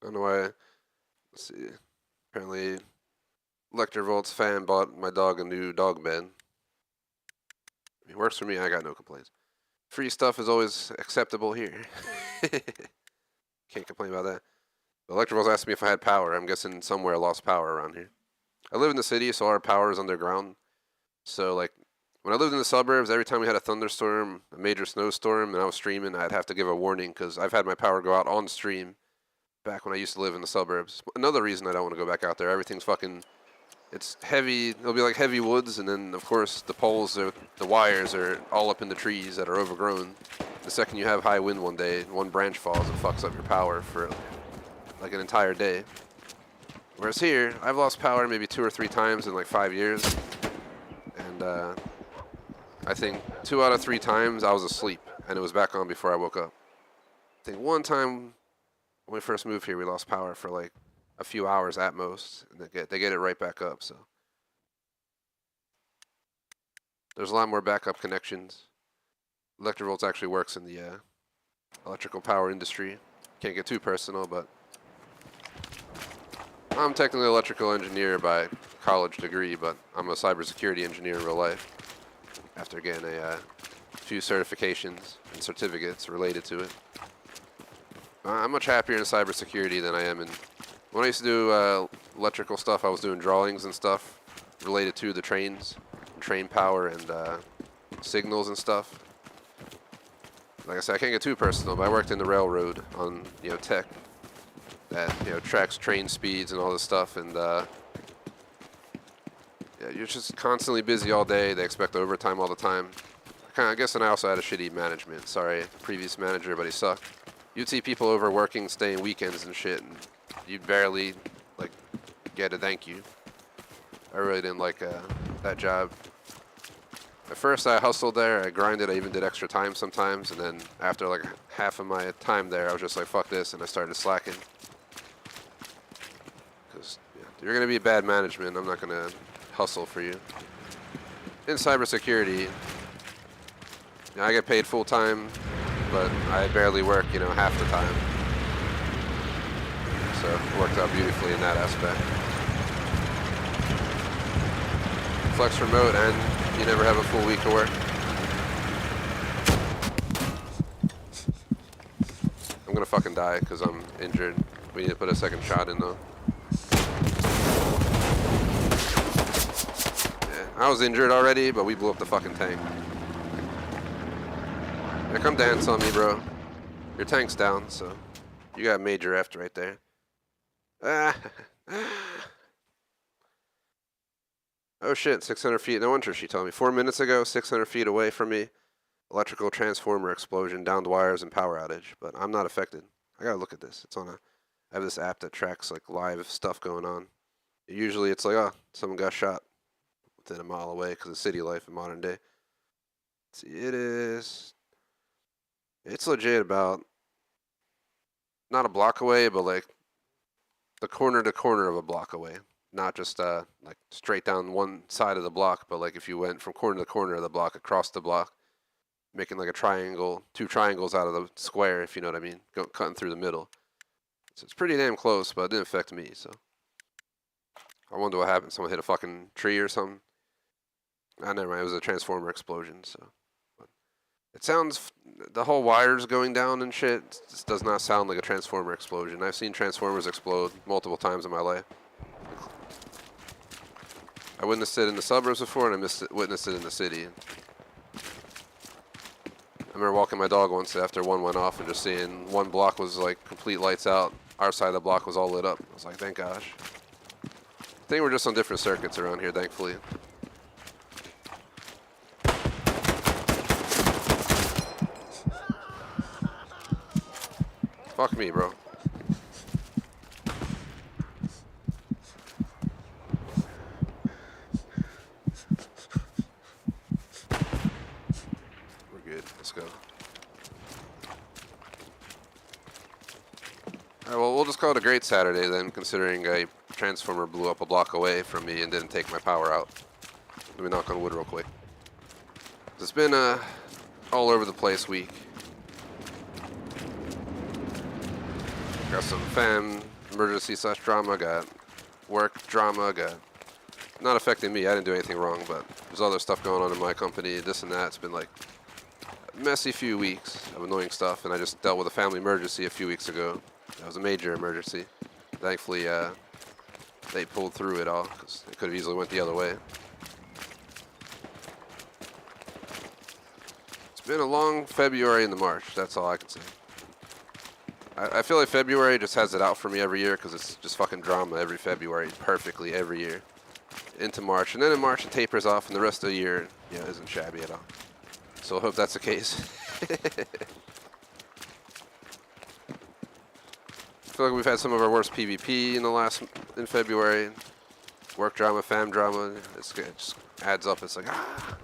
[SPEAKER 1] I don't know why. Let's see. Apparently, Electrovolt's fan bought my dog a new dog bed. It works for me. I got no complaints. Free stuff is always acceptable here. Can't complain about that. Electrovolt's asked me if I had power. I'm guessing somewhere I lost power around here. I live in the city, so our power is underground. So, like, when I lived in the suburbs, every time we had a thunderstorm, a major snowstorm, and I was streaming, I'd have to give a warning because I've had my power go out on stream back when I used to live in the suburbs. Another reason I don't want to go back out there. Everything's fucking... It's heavy. It'll be like heavy woods, and then, of course, the poles, the wires are all up in the trees that are overgrown. The second you have high wind one day, one branch falls and fucks up your power for, like, an entire day. Whereas here, I've lost power maybe 2 or 3 times in, like, 5 years. And, I think 2 out of 3 times I was asleep, and it was back on before I woke up. I think one time when we first moved here, we lost power for like a few hours at most, and they get it right back up. So there's a lot more backup connections. Electrovolts actually works in the electrical power industry. Can't get too personal, but I'm technically an electrical engineer by college degree, but I'm a cybersecurity engineer in real life after getting a few certifications and certificates related to it. I'm much happier in cybersecurity than I am in... When I used to do electrical stuff, I was doing drawings and stuff related to the trains, train power, and signals and stuff. Like I said, I can't get too personal, but I worked in the railroad on, tech that, tracks train speeds and all this stuff, and yeah, you're just constantly busy all day. They expect overtime all the time. I guess, and I also had a shitty management. Sorry, previous manager, but he sucked. You'd see people overworking, staying weekends and shit, and you'd barely, like, get a thank you. I really didn't like that job. At first, I hustled there, I grinded, I even did extra time sometimes, and then after, like, half of my time there, I was just like, fuck this, and I started slacking. Because you're going to be bad management, I'm not going to hustle for you. In cybersecurity, I get paid full time, but I barely work, half the time. So it worked out beautifully in that aspect. Flex remote, and you never have a full week of work. I'm gonna fucking die because I'm injured. We need to put a second shot in though. Yeah, I was injured already, but we blew up the fucking tank. Yeah, come dance on me, bro. Your tank's down, so you got major F right there. Oh shit, 600 feet. No wonder she told me. 4 minutes ago, 600 feet away from me, electrical transformer explosion, downed wires, and power outage. But I'm not affected. I gotta look at this. It's on I have this app that tracks like live stuff going on. Usually it's like, oh, someone got shot within a mile away because of city life in modern day. Let's see, it's legit about, not a block away, but like the corner to corner of a block away. Not just like straight down one side of the block, but like if you went from corner to corner of the block, across the block, making like a triangle, 2 triangles out of the square, if you know what I mean, cutting through the middle. So it's pretty damn close, but it didn't affect me, so. I wonder what happened. Someone hit a fucking tree or something. Ah, never mind, it was a transformer explosion, so. But it sounds, the whole wires going down and shit, just does not sound like a transformer explosion. I've seen transformers explode multiple times in my life. I witnessed it in the suburbs before, and I witnessed it in the city. I remember walking my dog once after one went off and just seeing one block was like complete lights out, our side of the block was all lit up. I was like, thank gosh. I think we're just on different circuits around here, thankfully. Fuck me, bro. We're good. Let's go. Alright, well, we'll just call it a great Saturday then, considering a transformer blew up a block away from me and didn't take my power out. Let me knock on wood real quick. It's been all over the place week. Got some fam emergency / drama, got work drama, got not affecting me. I didn't do anything wrong, but there's other stuff going on in my company, this and that. It's been like a messy few weeks of annoying stuff, and I just dealt with a family emergency a few weeks ago. That was a major emergency. Thankfully, they pulled through it all, because it could have easily went the other way. It's been a long February into March, that's all I can say. I feel like February just has it out for me every year, because it's just fucking drama every February, perfectly every year. Into March, and then in March it tapers off, and the rest of the year, yeah, isn't shabby at all. So I hope that's the case. I feel like we've had some of our worst PvP in February. Work drama, fam drama. It just adds up. It's like, ah.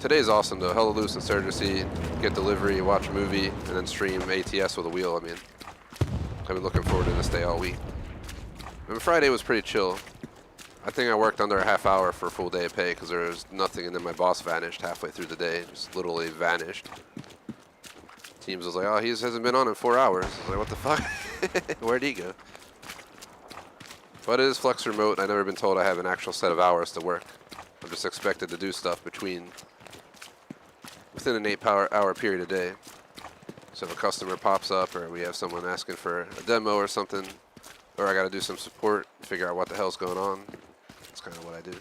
[SPEAKER 1] Today's awesome though. Hella loose insurgency, get delivery, watch a movie, and then stream ATS with a wheel. I mean, I've been looking forward to this day all week. And Friday was pretty chill. I think I worked under a half hour for a full day of pay because there was nothing, and then my boss vanished halfway through the day. Just literally vanished. Teams was like, oh, he hasn't been on in 4 hours. I was like, what the fuck? Where'd he go? But it is flex remote. I've never been told I have an actual set of hours to work. I'm just expected to do stuff within an 8-hour period a day. So if a customer pops up, or we have someone asking for a demo or something, or I got to do some support, figure out what the hell's going on. That's kind of what I do.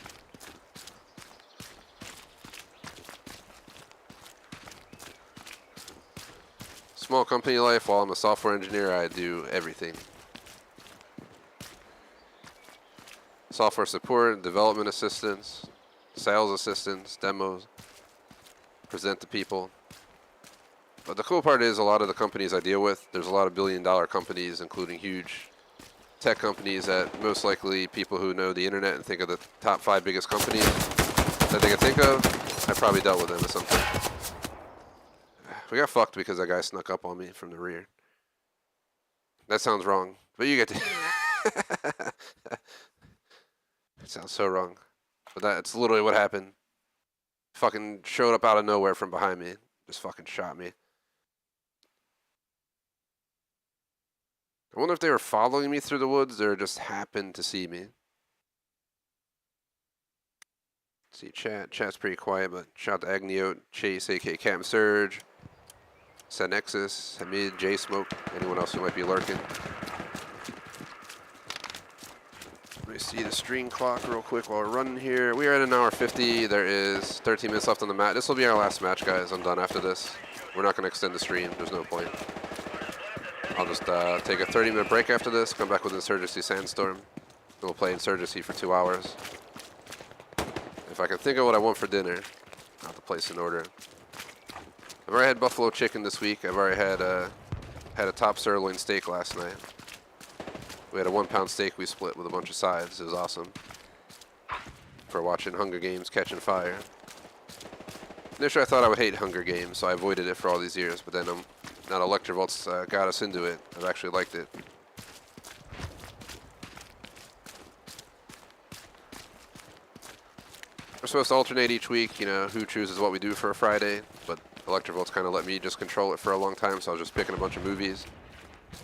[SPEAKER 1] Small company life. While I'm a software engineer, I do everything. Software support, development assistance, sales assistance, demos, present to people. But the cool part is a lot of the companies I deal with, there's a lot of billion-dollar companies, including huge tech companies that most likely people who know the internet and think of the top 5 biggest companies that they can think of, I probably dealt with them at some point. We got fucked because that guy snuck up on me from the rear. That sounds wrong, but you get to... It sounds so wrong. But that's literally what happened. Fucking showed up out of nowhere from behind me. Just fucking shot me. I wonder if they were following me through the woods or just happened to see me. Let's see, chat. Chat's pretty quiet, but shout out to Agneote, Chase, aka Cam Surge, Senexus, Hamid, J Smoke, anyone else who might be lurking. Let me see the stream clock real quick while we're running here. We are at 1:50. There is 13 minutes left on the match. This will be our last match, guys. I'm done after this. We're not going to extend the stream. There's no point. I'll just take a 30-minute break after this, come back with Insurgency Sandstorm, and we'll play Insurgency for 2 hours. If I can think of what I want for dinner, I'll have to place an order. I've already had buffalo chicken this week. I've already had a top sirloin steak last night. We had a 1-pound steak we split with a bunch of sides. It was awesome. For watching Hunger Games Catching Fire. Initially I thought I would hate Hunger Games, so I avoided it for all these years, but then now Electrovolt's got us into it. I've actually liked it. We're supposed to alternate each week, you know, who chooses what we do for a Friday, but Electrovolt's kind of let me just control it for a long time, so I was just picking a bunch of movies.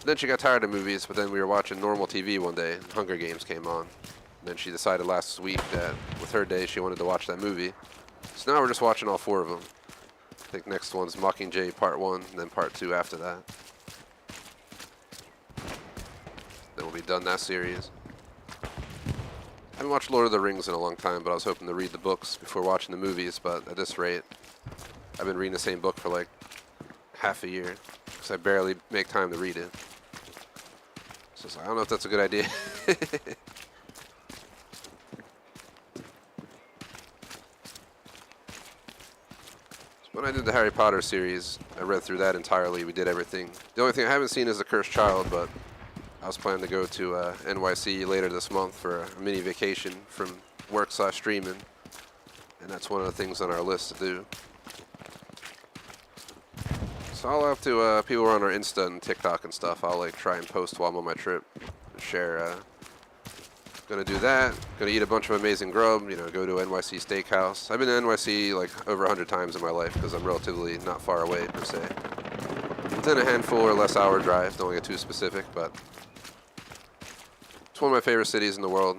[SPEAKER 1] Then she got tired of movies, but then we were watching normal TV one day, and Hunger Games came on. And then she decided last week that with her day she wanted to watch that movie. So now we're just watching all 4 of them. I think next one's Mockingjay Part 1, and then Part 2 after that. Then we'll be done that series. I haven't watched Lord of the Rings in a long time, but I was hoping to read the books before watching the movies, but at this rate, I've been reading the same book for like half a year because I barely make time to read it. So it's like, I don't know if that's a good idea. When I did the Harry Potter series, I read through that entirely. We did everything. The only thing I haven't seen is The Cursed Child, but I was planning to go to NYC later this month for a mini vacation from work/streaming, and that's one of the things on our list to do. So I'll have to, people who are on our Insta and TikTok and stuff, I'll like try and post while I'm on my trip, share, gonna do that, gonna eat a bunch of amazing grub, you know, go to NYC Steakhouse. I've been to NYC like over 100 times in my life because I'm relatively not far away per se. Within a handful or less hour drive, don't get too specific, but it's one of my favorite cities in the world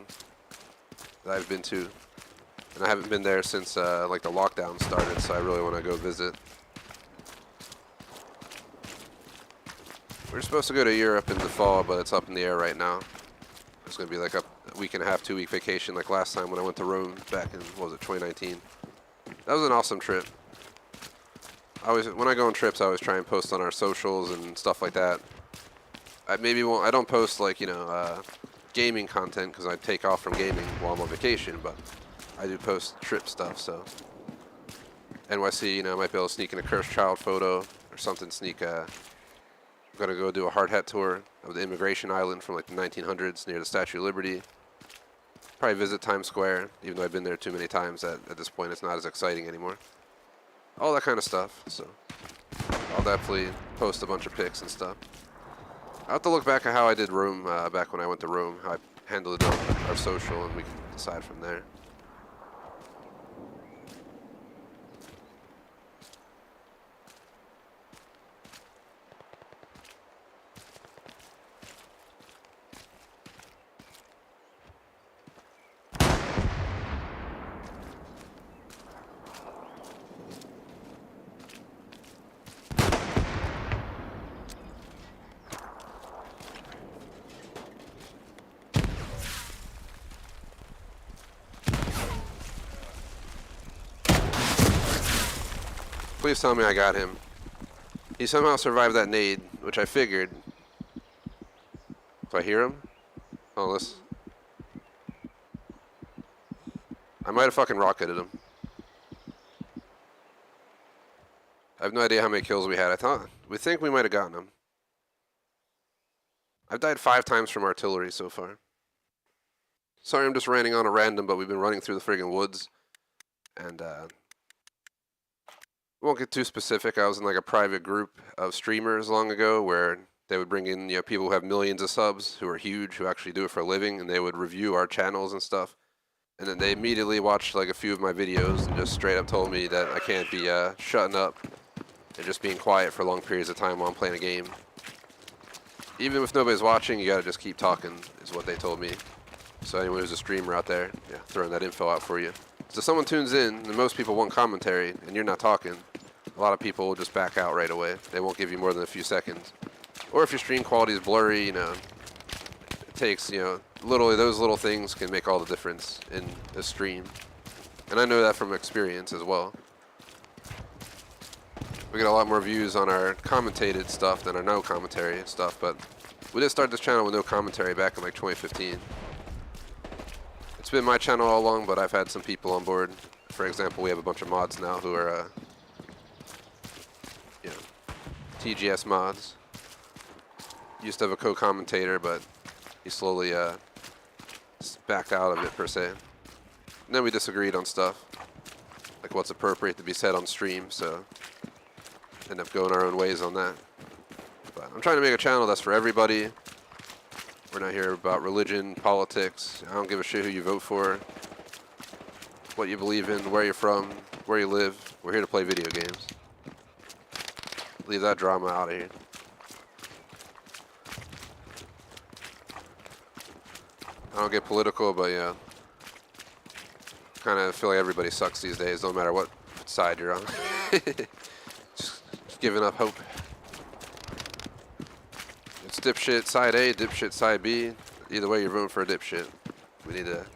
[SPEAKER 1] that I've been to. And I haven't been there since like the lockdown started, so I really want to go visit. We're supposed to go to Europe in the fall, but it's up in the air right now. It's going to be like a week and a half, 2-week vacation like last time when I went to Rome back in, what was it, 2019. That was an awesome trip. When I go on trips, I always try and post on our socials and stuff like that. I don't post like, you know, gaming content because I take off from gaming while I'm on vacation, but I do post trip stuff, so. NYC, you know, I might be able to sneak in a Cursed Child photo or something, I'm gonna go do a hard hat tour of the immigration island from like the 1900s near the Statue of Liberty. Probably visit Times Square, even though I've been there too many times that at this point it's not as exciting anymore. All that kind of stuff, so I'll definitely post a bunch of pics and stuff. I'll have to look back at how I did Rome back when I went to Rome, how I handled it on our social, and we can decide from there. Please tell me I got him. He somehow survived that nade, which I figured. Do I hear him? Oh, listen. I might have fucking rocketed him. I have no idea how many kills we had. We think we might have gotten him. I've died 5 times from artillery so far. Sorry, I'm just ranting on a random, but we've been running through the friggin' woods. And, won't get too specific. I was in like a private group of streamers long ago where they would bring in, you know, people who have millions of subs, who are huge, who actually do it for a living, and they would review our channels and stuff. And then they immediately watched like a few of my videos and just straight up told me that I can't be shutting up and just being quiet for long periods of time while I'm playing a game. Even if nobody's watching, you gotta just keep talking, is what they told me. So anyone who's a streamer out there, yeah, throwing that info out for you. So if someone tunes in, and most people want commentary, and you're not talking, a lot of people will just back out right away. They won't give you more than a few seconds. Or if your stream quality is blurry, you know, it takes, you know, those little things can make all the difference in a stream. And I know that from experience as well. We get a lot more views on our commentated stuff than our no commentary stuff, but we did start this channel with no commentary back in like 2015. It's been my channel all along, but I've had some people on board. For example, we have a bunch of mods now who are, you know, TGS mods. Used to have a co-commentator, but he slowly backed out of it per se. And then we disagreed on stuff, like what's appropriate to be said on stream, so end up going our own ways on that. But I'm trying to make a channel that's for everybody. We're not here about religion, politics. I don't give a shit who you vote for, what you believe in, where you're from, where you live. We're here to play video games. Leave that drama out of here. I don't get political, but yeah. Kind of feel like everybody sucks these days, no matter what side you're on. just giving up hope. It's dipshit side A, dipshit side B. Either way, you're voting for a dipshit. We need to,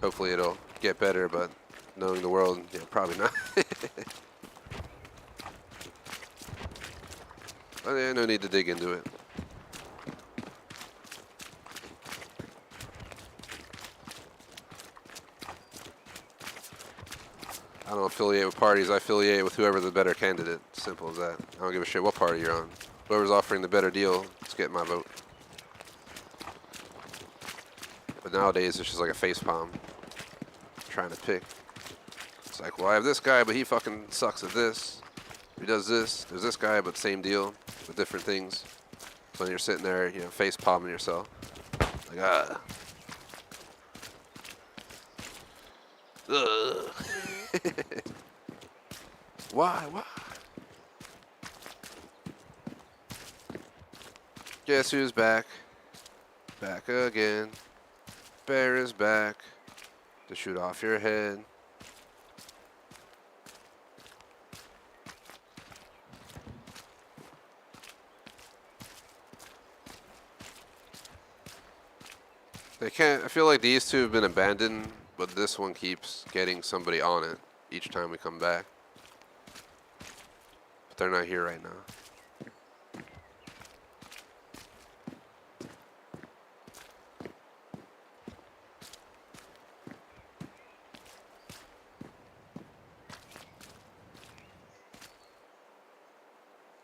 [SPEAKER 1] hopefully it'll get better, but knowing the world, yeah, probably not. But yeah, no need to dig into it. I don't affiliate with parties. I affiliate with whoever the better candidate. Simple as that. I don't give a shit what party you're on. Whoever's offering the better deal, it's getting my vote. But nowadays, it's just like a facepalm. Trying to pick. It's like, well, I have this guy, but he fucking sucks at this. He does this. There's this guy, but same deal with different things. So then you're sitting there, you know, facepalming yourself. Like, ah. Ugh. Why? Guess who's back? Back again. Bear is back to shoot off your head. They can't. I feel like these two have been abandoned, but this one keeps getting somebody on it each time we come back. But they're not here right now.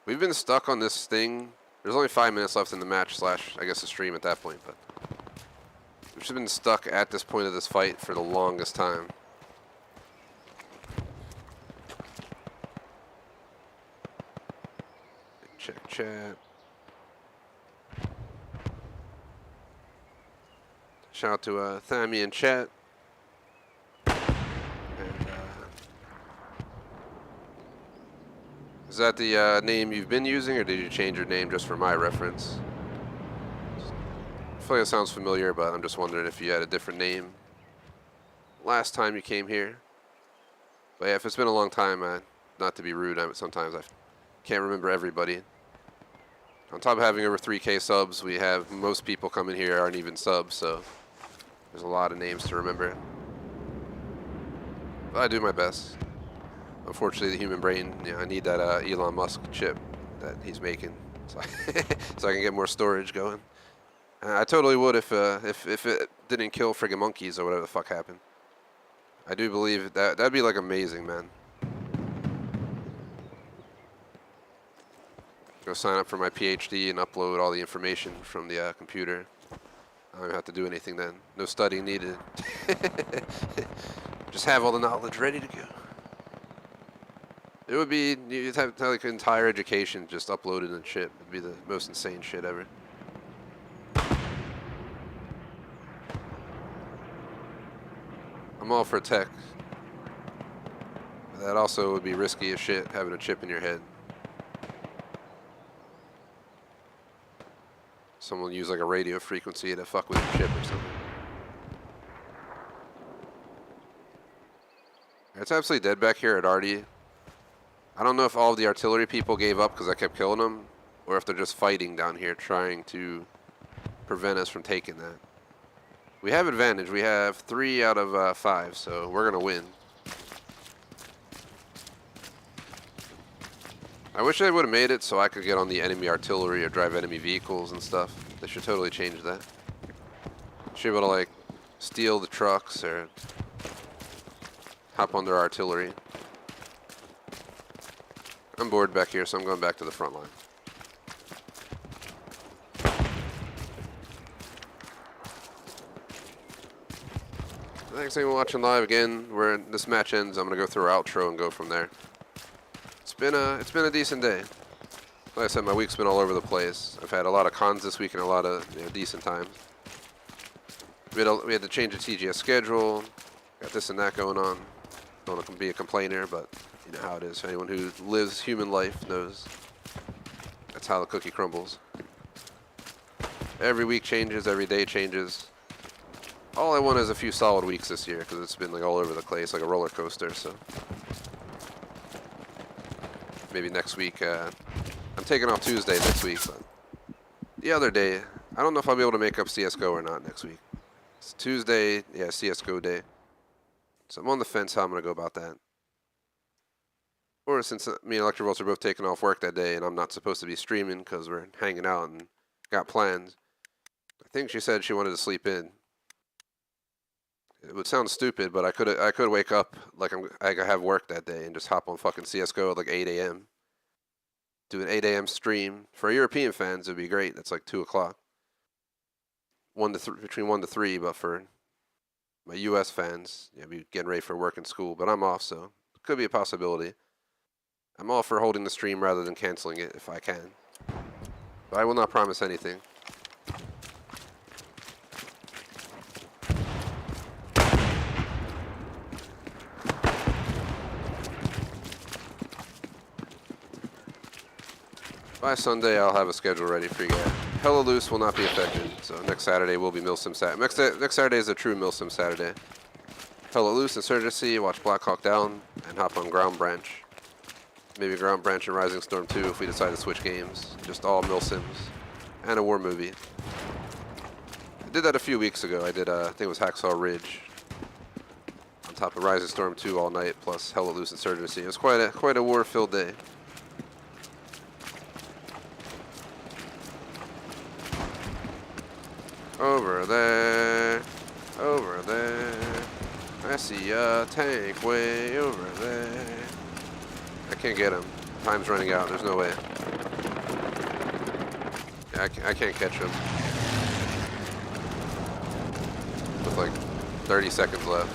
[SPEAKER 1] We've been stuck on this thing. There's only 5 minutes left in the match / I guess the stream at that point, but we've just been stuck at this point of this fight for the longest time. Check chat. Shout out to Thammy in chat. Is that the name you've been using, or did you change your name just for my reference? I feel like it sounds familiar, but I'm just wondering if you had a different name last time you came here. But yeah, if it's been a long time, not to be rude, sometimes I can't remember everybody. On top of having over 3K subs, we have most people coming here aren't even subs, so there's a lot of names to remember. But I do my best. Unfortunately, the human brain, you know, I need that Elon Musk chip that he's making, so I can get more storage going. I totally would if it didn't kill friggin' monkeys or whatever the fuck happened. I do believe that'd be like amazing, man. Go sign up for my PhD and upload all the information from the computer. I don't even have to do anything then. No studying needed. Just have all the knowledge ready to go. It would be, you'd have like an entire education just uploaded and shit. It'd be the most insane shit ever. I'm all for tech. But that also would be risky as shit, having a chip in your head. Someone use like a radio frequency to fuck with your chip or something. It's absolutely dead back here at Artie. I don't know if all of the artillery people gave up because I kept killing them, or if they're just fighting down here trying to prevent us from taking that. We have advantage. We have 3 out of 5, so we're going to win. I wish they would have made it so I could get on the enemy artillery or drive enemy vehicles and stuff. They should totally change that. Should be able to like steal the trucks or hop on their artillery. I'm bored back here, so I'm going back to the front line. Thanks for watching live again. Where this match ends, I'm gonna go through our outro and go from there. It's been a decent day. Like I said, my week's been all over the place. I've had a lot of cons this week and a lot of decent times. We had to change the TGS schedule. Got this and that going on. Don't want to be a complainer, but you know how it is. Anyone who lives human life knows that's how the cookie crumbles. Every week changes, every day changes. All I want is a few solid weeks this year because it's been like all over the place, like a roller coaster. So maybe next week. I'm taking off Tuesday next week, but the other day, I don't know if I'll be able to make up CS:GO or not next week. It's Tuesday, yeah, CS:GO day. So I'm on the fence how I'm gonna go about that. Or since me and Electrovolts are both taking off work that day and I'm not supposed to be streaming because we're hanging out and got plans. I think she said she wanted to sleep in. It would sound stupid, but I could wake up like I have work that day and just hop on fucking CS:GO at like 8 a.m. Do an 8 a.m. stream. For European fans, it'd be great. That's like 2 o'clock. Between 1 to 3, but for my U.S. fans, yeah, be getting ready for work and school. But I'm off, so it could be a possibility. I'm all for holding the stream rather than canceling it if I can. But I will not promise anything. By Sunday, I'll have a schedule ready for you guys. Hella Loose will not be affected, so next Saturday will be Milsim Saturday. Next Saturday is a true Milsim Saturday. Hella Loose, Insurgency, watch Black Hawk Down, and hop on Ground Branch. Maybe Ground Branch and Rising Storm 2 if we decide to switch games. Just all Milsims. And a war movie. I did that a few weeks ago. I did, I think it was Hacksaw Ridge. On top of Rising Storm 2 all night, plus Hella Loose Insurgency. It was quite a war-filled day. Over there, I see a tank way over there. I can't get him. Time's running out. There's no way. Yeah, I can't catch him. With like 30 seconds left.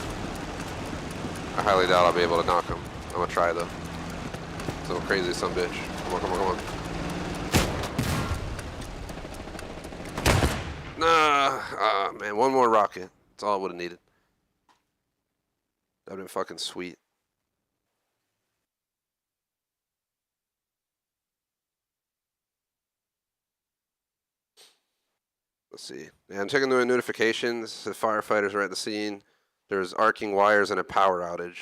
[SPEAKER 1] I highly doubt I'll be able to knock him. I'm gonna try though. So crazy son of a bitch. Come on. Nah, man, one more rocket. That's all I would have needed. That'd been fucking sweet. Let's see. Yeah, I'm checking the notifications. The firefighters are at the scene. There's arcing wires and a power outage.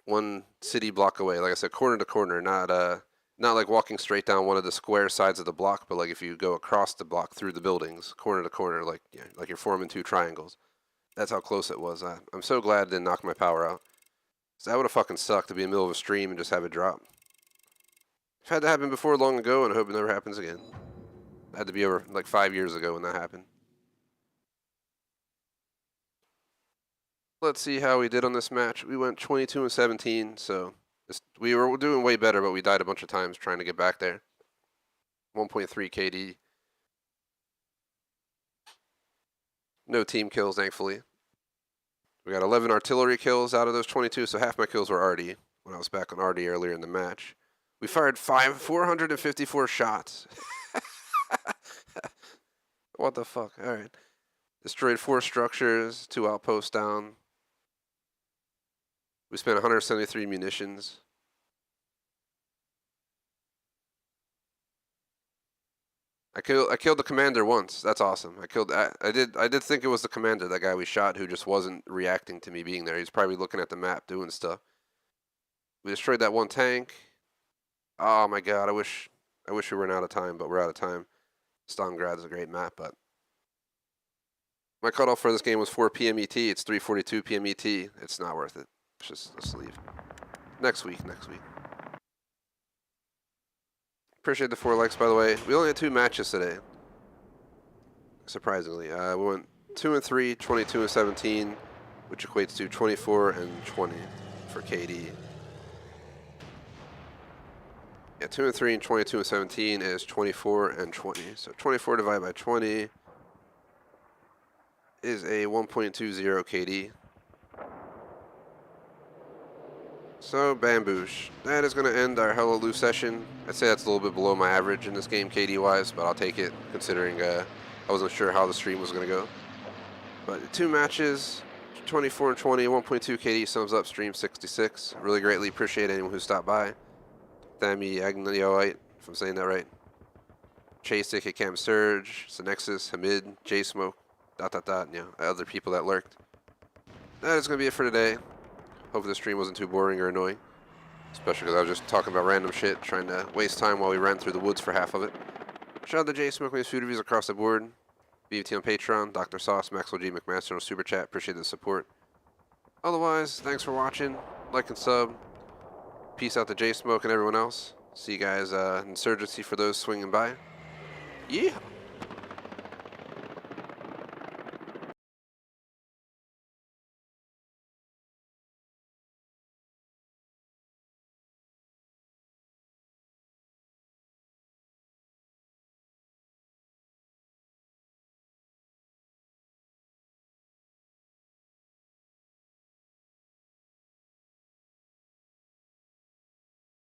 [SPEAKER 1] 1 city block away. Like I said, corner to corner. Not like walking straight down one of the square sides of the block, but like if you go across the block through the buildings, corner to corner, like you're forming 2 triangles. That's how close it was. I'm so glad it didn't knock my power out. So that would have fucking sucked to be in the middle of a stream and just have it drop. I've had that happen before long ago, and I hope it never happens again. It had to be over like 5 years ago when that happened. Let's see how we did on this match. We went 22-17, so we were doing way better, but we died a bunch of times trying to get back there. 1.3 KD. No team kills, thankfully. We got 11 artillery kills out of those 22, so half my kills were arty when I was back on arty earlier in the match. We fired 454 shots. What the fuck? All right. Destroyed 4 structures, 2 outposts down. We spent 173 munitions. I killed the commander once. That's awesome. I did think it was the commander, that guy we shot, who just wasn't reacting to me being there. He's probably looking at the map doing stuff. We destroyed that 1 tank. Oh my god, I wish we weren't out of time, but we're out of time. Stalingrad's a great map, but my cutoff for this game was 4 p.m. ET. It's 3:42 p.m. ET. It's not worth it. Let's leave. Next week. Appreciate the 4 likes, by the way. We only had 2 matches today. Surprisingly. We went 2-3, 22-17, which equates to 24-20 for KD. Yeah, 2-3 and 22-17 is 24-20. So 24 divided by 20 is a 1.20 KD. So, bamboosh. That is going to end our Hella Loose session. I'd say that's a little bit below my average in this game, KD-wise, but I'll take it, considering I wasn't sure how the stream was going to go. But 2 matches, 24-20, 1.2 KD sums up stream 66. Really greatly appreciate anyone who stopped by. Thami Agnioite, if I'm saying that right. Chase, AK Cam Surge, Synexus, Hamid, J-Smoke, ... other people that lurked. That is going to be it for today. Hopefully the stream wasn't too boring or annoying. Especially because I was just talking about random shit, trying to waste time while we ran through the woods for half of it. Shout out to J-Smoke with his food reviews across the board. BVT on Patreon, Dr. Sauce, Maxwell G. McMaster on Superchat. Appreciate the support. Otherwise, thanks for watching. Like and sub. Peace out to J Smoke and everyone else. See you guys Insurgency for those swinging by. Yeah.